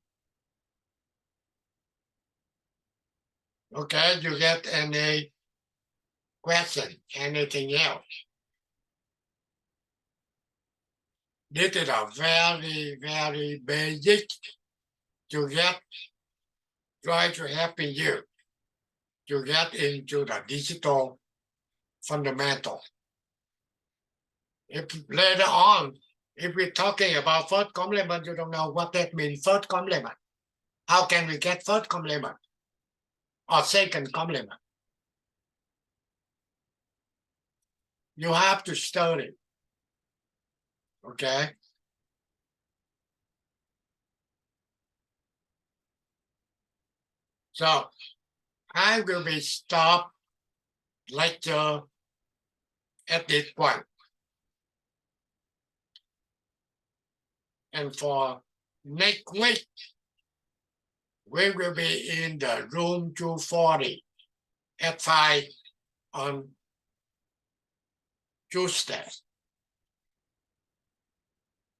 Okay, you get any question, anything else? This is a very, very basic to get, try to help you to get into the digital fundamental. If later on, if we're talking about first complement, you don't know what that means, first complement. How can we get first complement or second complement? You have to study. Okay? So I will be stop lecture at this point. And for next week, we will be in the room 240 at 5 on Tuesday.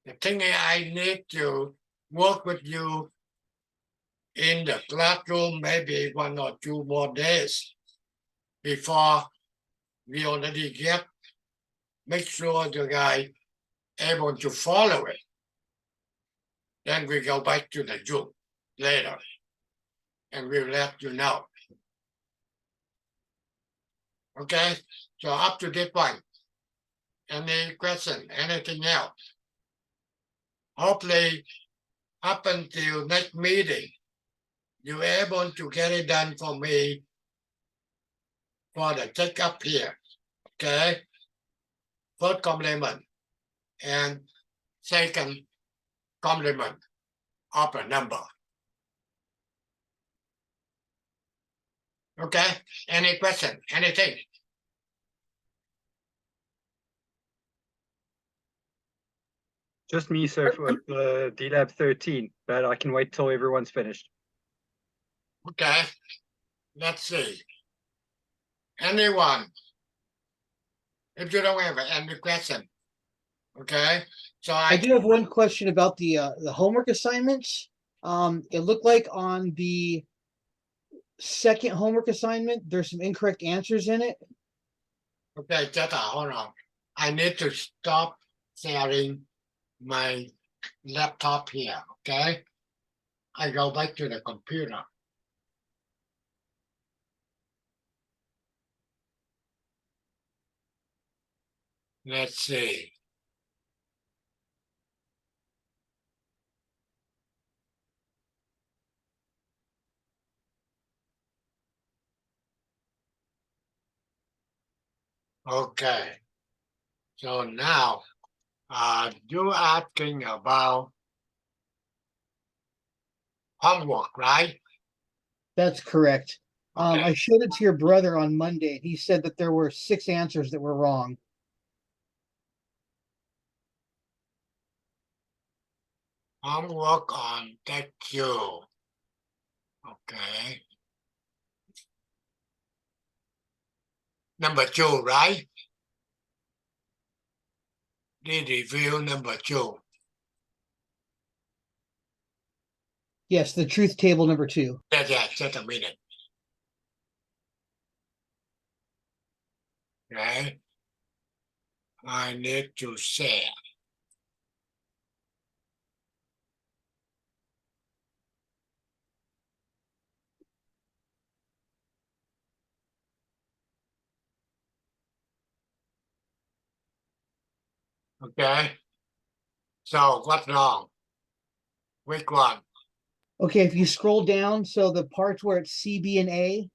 The thing is, I need to work with you in the classroom maybe 1 or 2 more days before we already make sure the guy able to follow it. Then we go back to the Zoom later and we'll let you know. Okay, so up to this point, any question, anything else? Hopefully, up until next meeting, you're able to get it done for me for the checkup here. Okay, first complement and second complement of a number. Okay, any question, anything? Just me, sir, for D-Lab 13, but I can wait till everyone's finished. Okay, let's see. Anyone? If you don't have any question, okay? So I do have one question about the homework assignments. It looked like on the second homework assignment, there's some incorrect answers in it. Okay, just hold on. I need to stop sharing my laptop here, okay? I go back to the computer. Let's see. Okay. So now, you asking about homework, right? That's correct. Okay. I showed it to your brother on Monday. He said that there were 6 answers that were wrong. Homework on that you. Okay. Number 2, right? The review number 2. Yes, the truth table number 2. Yeah, just a minute. Okay. I need to share. Okay. So what's wrong? Which one? Okay, if you scroll down, so the parts where it's C, B, and A,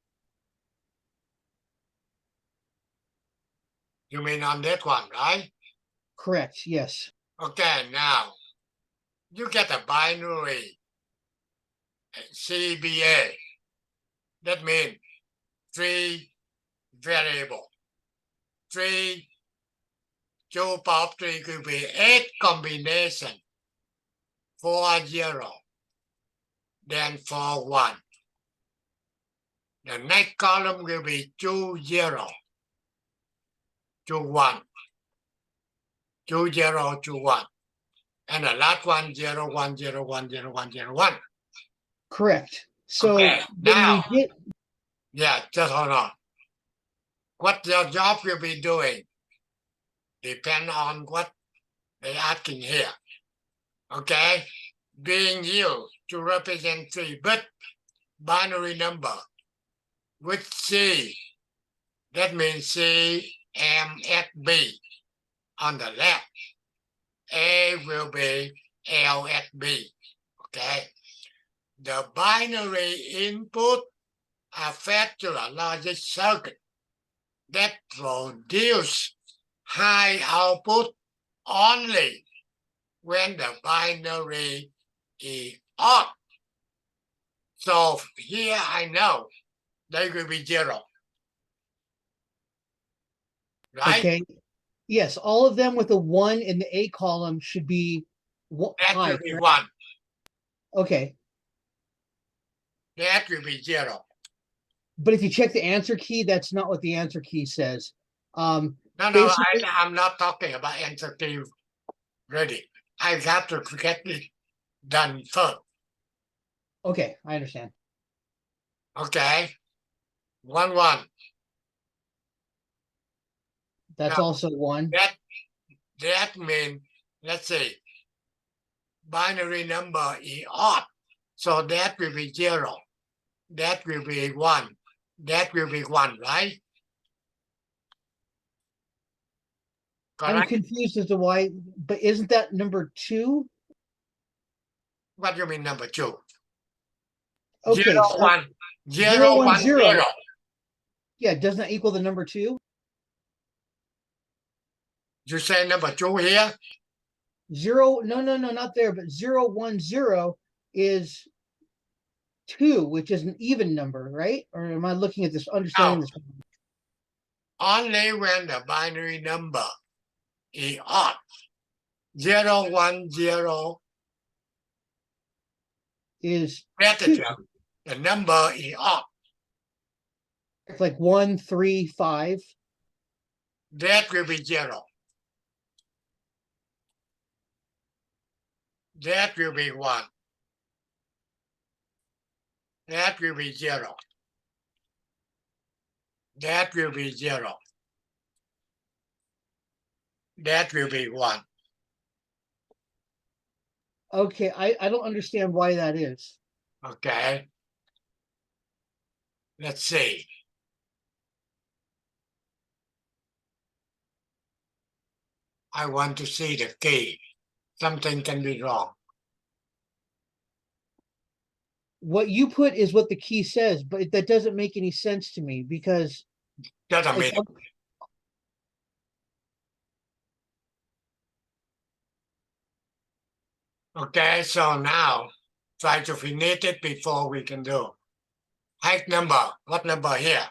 You mean on that one, right? correct, yes. Okay, now you get a binary CBA. That means 3 variable. 3, 2 power 3 could be 8 combination. 4 0. Then 4 1. The next column will be 2 0. 2 1. 2 0 2 1. And the last one 0 1 0 1 0 1 0 1. Correct. So Okay, when now, we get, yeah, just hold on. What your job will be doing depend on what they're asking here. Okay? Being used to represent 3-bit binary number with C. That means C, M, S, B. On the left, A will be L, S, B. Okay? The binary input are fed to a logic circuit that produce high output only when the binary is odd. So here I know they will be 0. Right? okay, yes, all of them with a 1 in the A column should be That high. will be Correct? 1. Okay, That will be 0. but if you check the answer key, that's not what the answer key says. No, Basically, I'm not talking about answer key ready. I have to get it done first. okay, I understand. Okay? 1 1. That's Now, also 1. that means, let's say, binary number is odd. So that will be 0. That will be 1. That will be 1, right? I'm Correct? confused as to why, but isn't that number 2? What do you mean number 2? Okay, 0 so 1 0, 0 1, 1 0. 0. Yeah, doesn't that equal the number 2? You say number 2 here? 0, no, not there, but 0, 1, 0 is 2, which is an even number, right? Or am I looking at this, understanding No. this? Only when the binary number is odd. 0 1 0. Is That's 2. the number is odd. It's like 1, 3, 5. That will be 0. That will be 1. That will be 0. That will be 0. That will be 1. Okay, I don't understand why that is. Okay. Let's see. I want to see the key. Something can be wrong. What you put is what the key says, but that doesn't make any sense to me because Just a it's minute. Okay, so now try to finish it before we can do. Height number. What number here?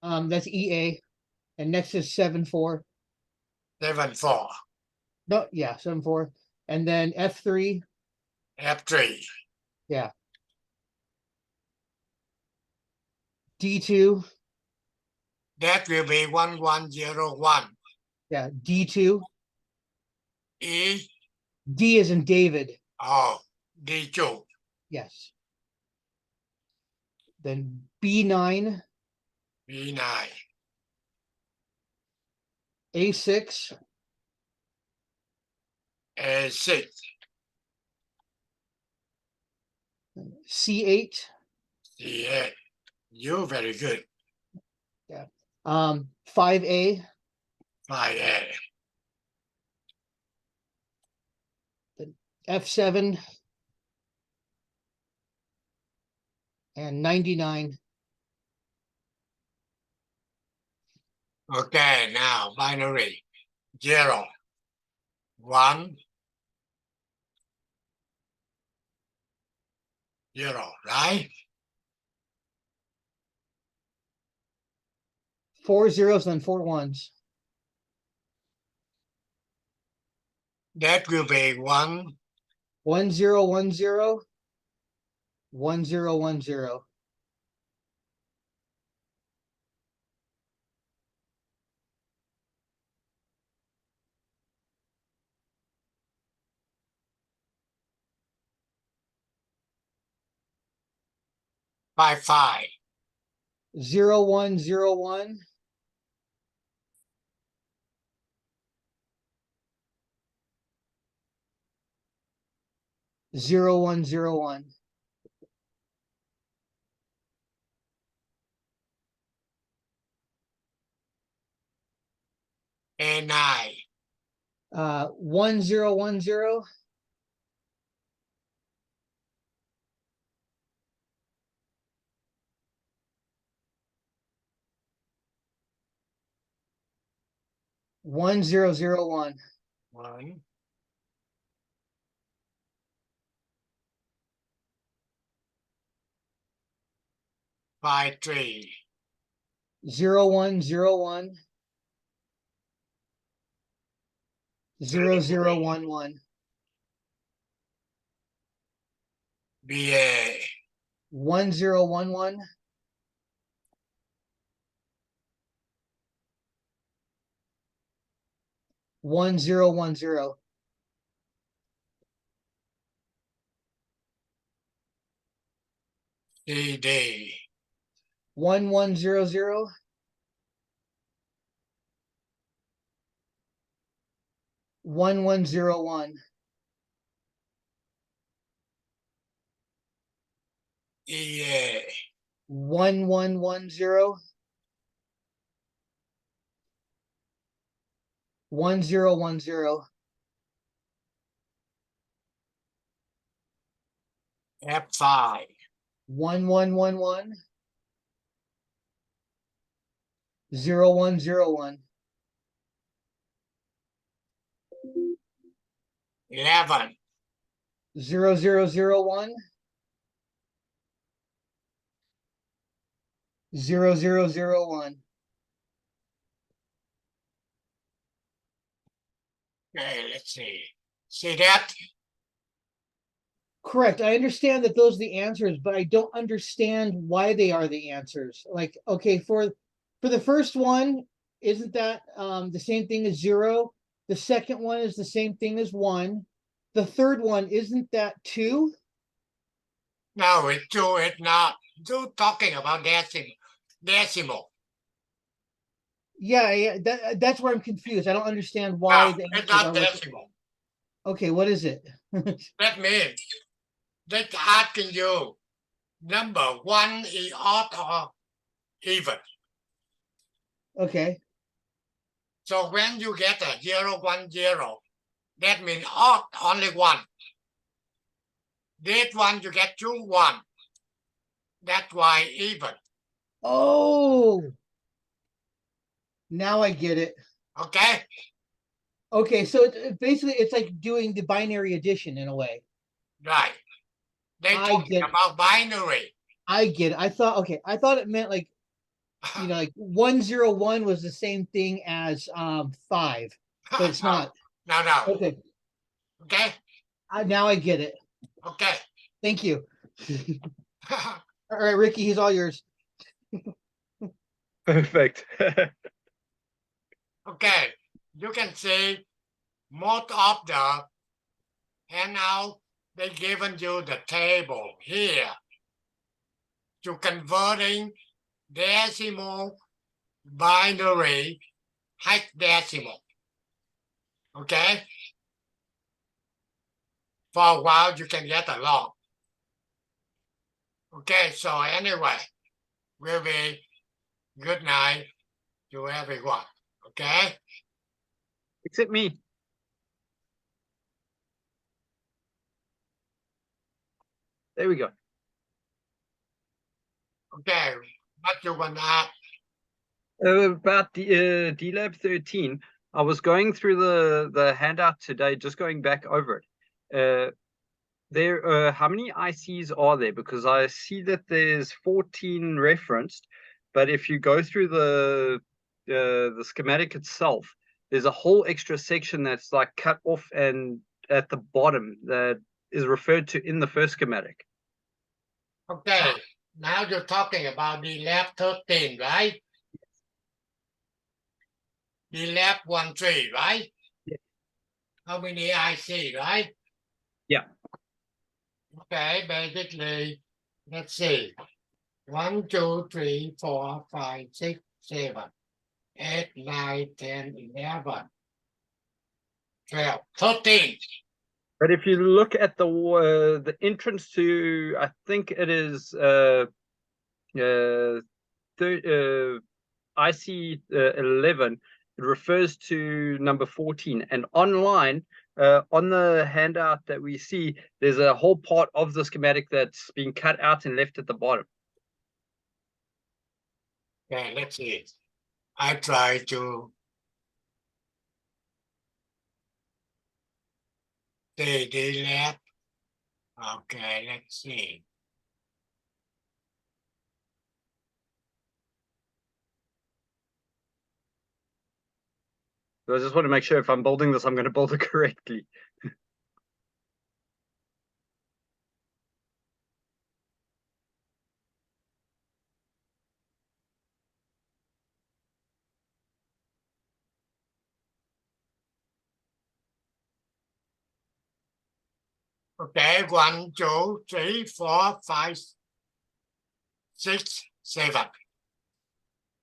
that's EA, and next is 7-4. 7-4. No, yeah, 7-4, and then F3. F3. Yeah. D2. That will be 1101. Yeah, D2. E. D is in David. Oh, D2. Yes. Then B9, B9. A6, A6. C8, C8. You very good. 5A, 5A. F7, and 99. Okay, now binary. 0. 1. 0, right? 4 zeros and 4 ones. That will be 1. 1 0 1 0, 1 0 1 0. Five, 5. 0 1 0 1. 0 1 0 1. A9. 1 0 1 0. 1 0 0 1. 1. 5, 3. 0 1 0 1. 0 0 1 1. BA. 1 0 1 1. 1 0 1 0. CD. 1 1 0 0. 1 1 0 1. EA. 1 1 1 0. 1 0 1 0. F5. 1 1 1 1. 0 1 0 1. 11. 0 0 0 1. 0 0 0 1. Okay, let's see. See that? Correct. I understand that those are the answers, but I don't understand why they are the answers. Like, okay, for the first one, isn't that the same thing as 0? The second one is the same thing as 1. The third one, isn't that 2? No, it's 2, it's not. 2 talking about decimal. Decimal. Yeah, that's where I'm confused. I don't understand why No, the it's answers not are what. decimal. Okay, what is it? That means they're asking you number one is odd or even. Okay. So when you get a 0, 1, 0, that means odd only one. This one you get 2, 1. That's why even. Oh, now I get it. Okay? Okay, so basically it's like doing the binary addition in a way. Right. They I talking get about binary. I get it. I thought it meant like like 101 was the same thing as 5, but it's not. No. Okay. Okay? Now I get it. Okay. Thank you. All right, Ricky, he's all yours. Perfect. Okay. You can see most of the handout, they given you the table here to converting decimal, binary, hexadecimal. Okay? For a while, you can get along. Okay, so anyway, will be good night to everyone. Okay? Except me. There we go. Okay, what you want to add? About the DLab 13, I was going through the handout today, just going back over it. How many ICs are there? Because I see that there's 14 referenced, but if you go through the schematic itself, there's a whole extra section that's like cut off and at the bottom that is referred to in the first schematic. Okay, now you're talking about the lab 13, right? The lab 13, right? Yeah. How many IC, right? Yeah. Okay, basically, let's see. 1, 2, 3, 4, 5, 6, 7, 8, 9, 10, 11, 12, 13. But if you look at the entrance to, I think it is IC 11, it refers to number 14. And online, on the handout that we see, there's a whole part of the schematic that's been cut out and left at the bottom. Okay, let's see. I try to see the lab. Okay, let's see. So I just want to make sure if I'm building this, I'm going to build it correctly. Okay, 1, 2, 3, 4, 5, 6, 7.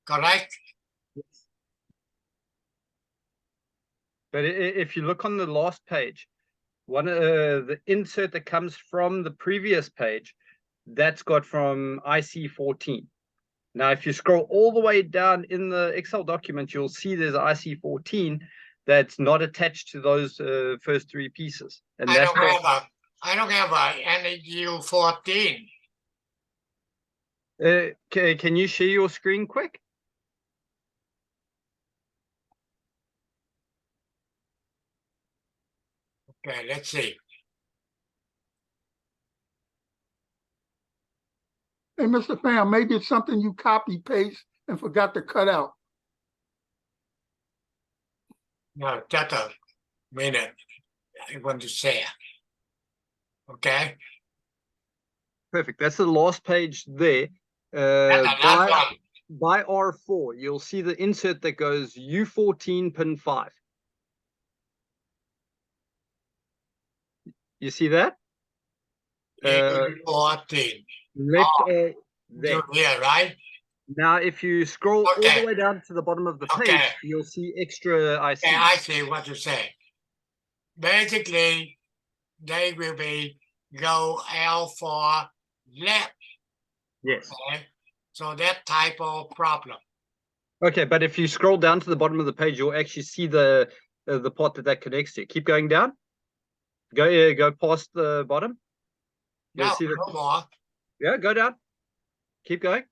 Correct? But if you look on the last page, the insert that comes from the previous page, that's got from IC 14. Now, if you scroll all the way down in the Excel document, you'll see there's IC 14 that's not attached to those first three pieces. And I that's don't have a NEU 14. can you share your screen quick? Okay, let's see. Hey, Mr. Pham, maybe it's something you copy paste and forgot to cut out. No, just a minute. I want to share. Okay? Perfect. That's the last page there. That's the last By R4, you'll see the insert that goes U14 pin 5. You see that? one. 14. Left Oh, there. you're here, right? Now, if you scroll all Okay. the way down to the bottom of the page, Okay. you'll see extra ICs. And I see what you say. Basically, they will be go L for left. Yes. Okay? So that type of problem. Okay, but if you scroll down to the bottom of the page, you'll actually see the part that connects to. Keep going down. Go past the bottom. You'll No, see the no more. yeah. Go down. Keep going.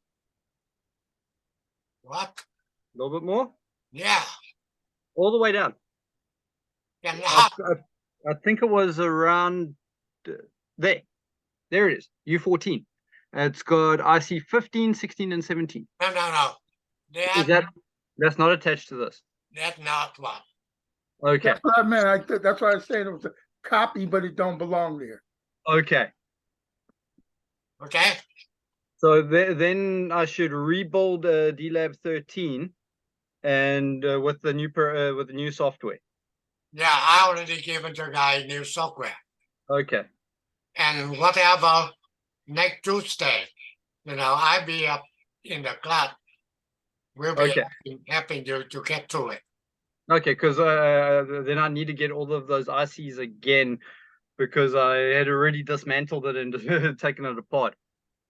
What? A little bit more. Yeah. All the way down. And I think it was around there. There it is. U14. It's got IC 15, 16, and 17. no. Is that's not attached to this? That's not one. Okay. That's what I meant. That's why I said it was a copy, but it don't belong there. Okay. Okay? So then I should rebuild DLab 13 and with the new software. Yeah, I already given the guy new software. Okay. And whatever next Tuesday, I'll be up in the club. We'll be Okay. helping you to get to it. Okay, because then I need to get all of those ICs again because I had already dismantled it and taken it apart.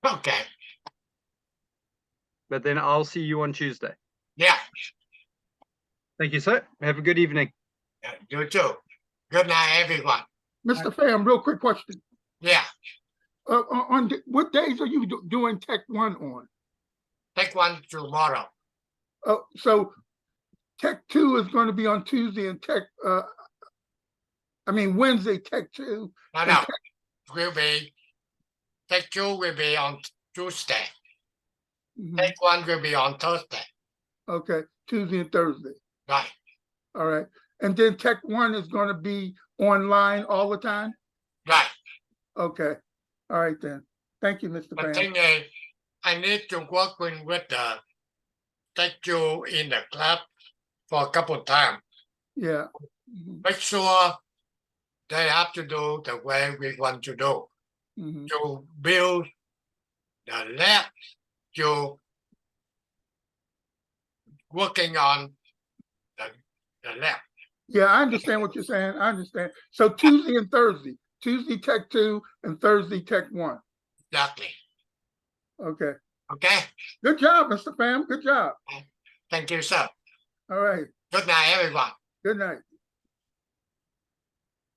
Okay. But then I'll see you on Tuesday. Yeah. Thank you, sir. Have a good evening. Yeah, you too. Good night, everyone. Mr. Pham, real quick question. Yeah. What days are you doing Tech 1 on? Take one tomorrow. So Tech 2 is going to be on Tuesday and Wednesday, Tech 2. No. Take two will be on Tuesday. Mhm. Take one will be on Thursday. Okay, Tuesday and Thursday. Right. All right. And then Tech 1 is going to be online all the time? Right. Okay. All right then. Thank you, Mr. The Pham. thing is, I need to work with the take you in the club for a couple of times. Yeah. Mhm. Make sure they have to do the way we want to do. Mhm. To build the lab, to working on the lab. Yeah, I understand what you're saying. I understand. So Tuesday and Thursday. Tuesday Tech 2 and Thursday Tech 1. Exactly. Okay. Okay. Good job, Mr. Pham. Good job. Thank you, sir. All right. Good night, everyone. Good night.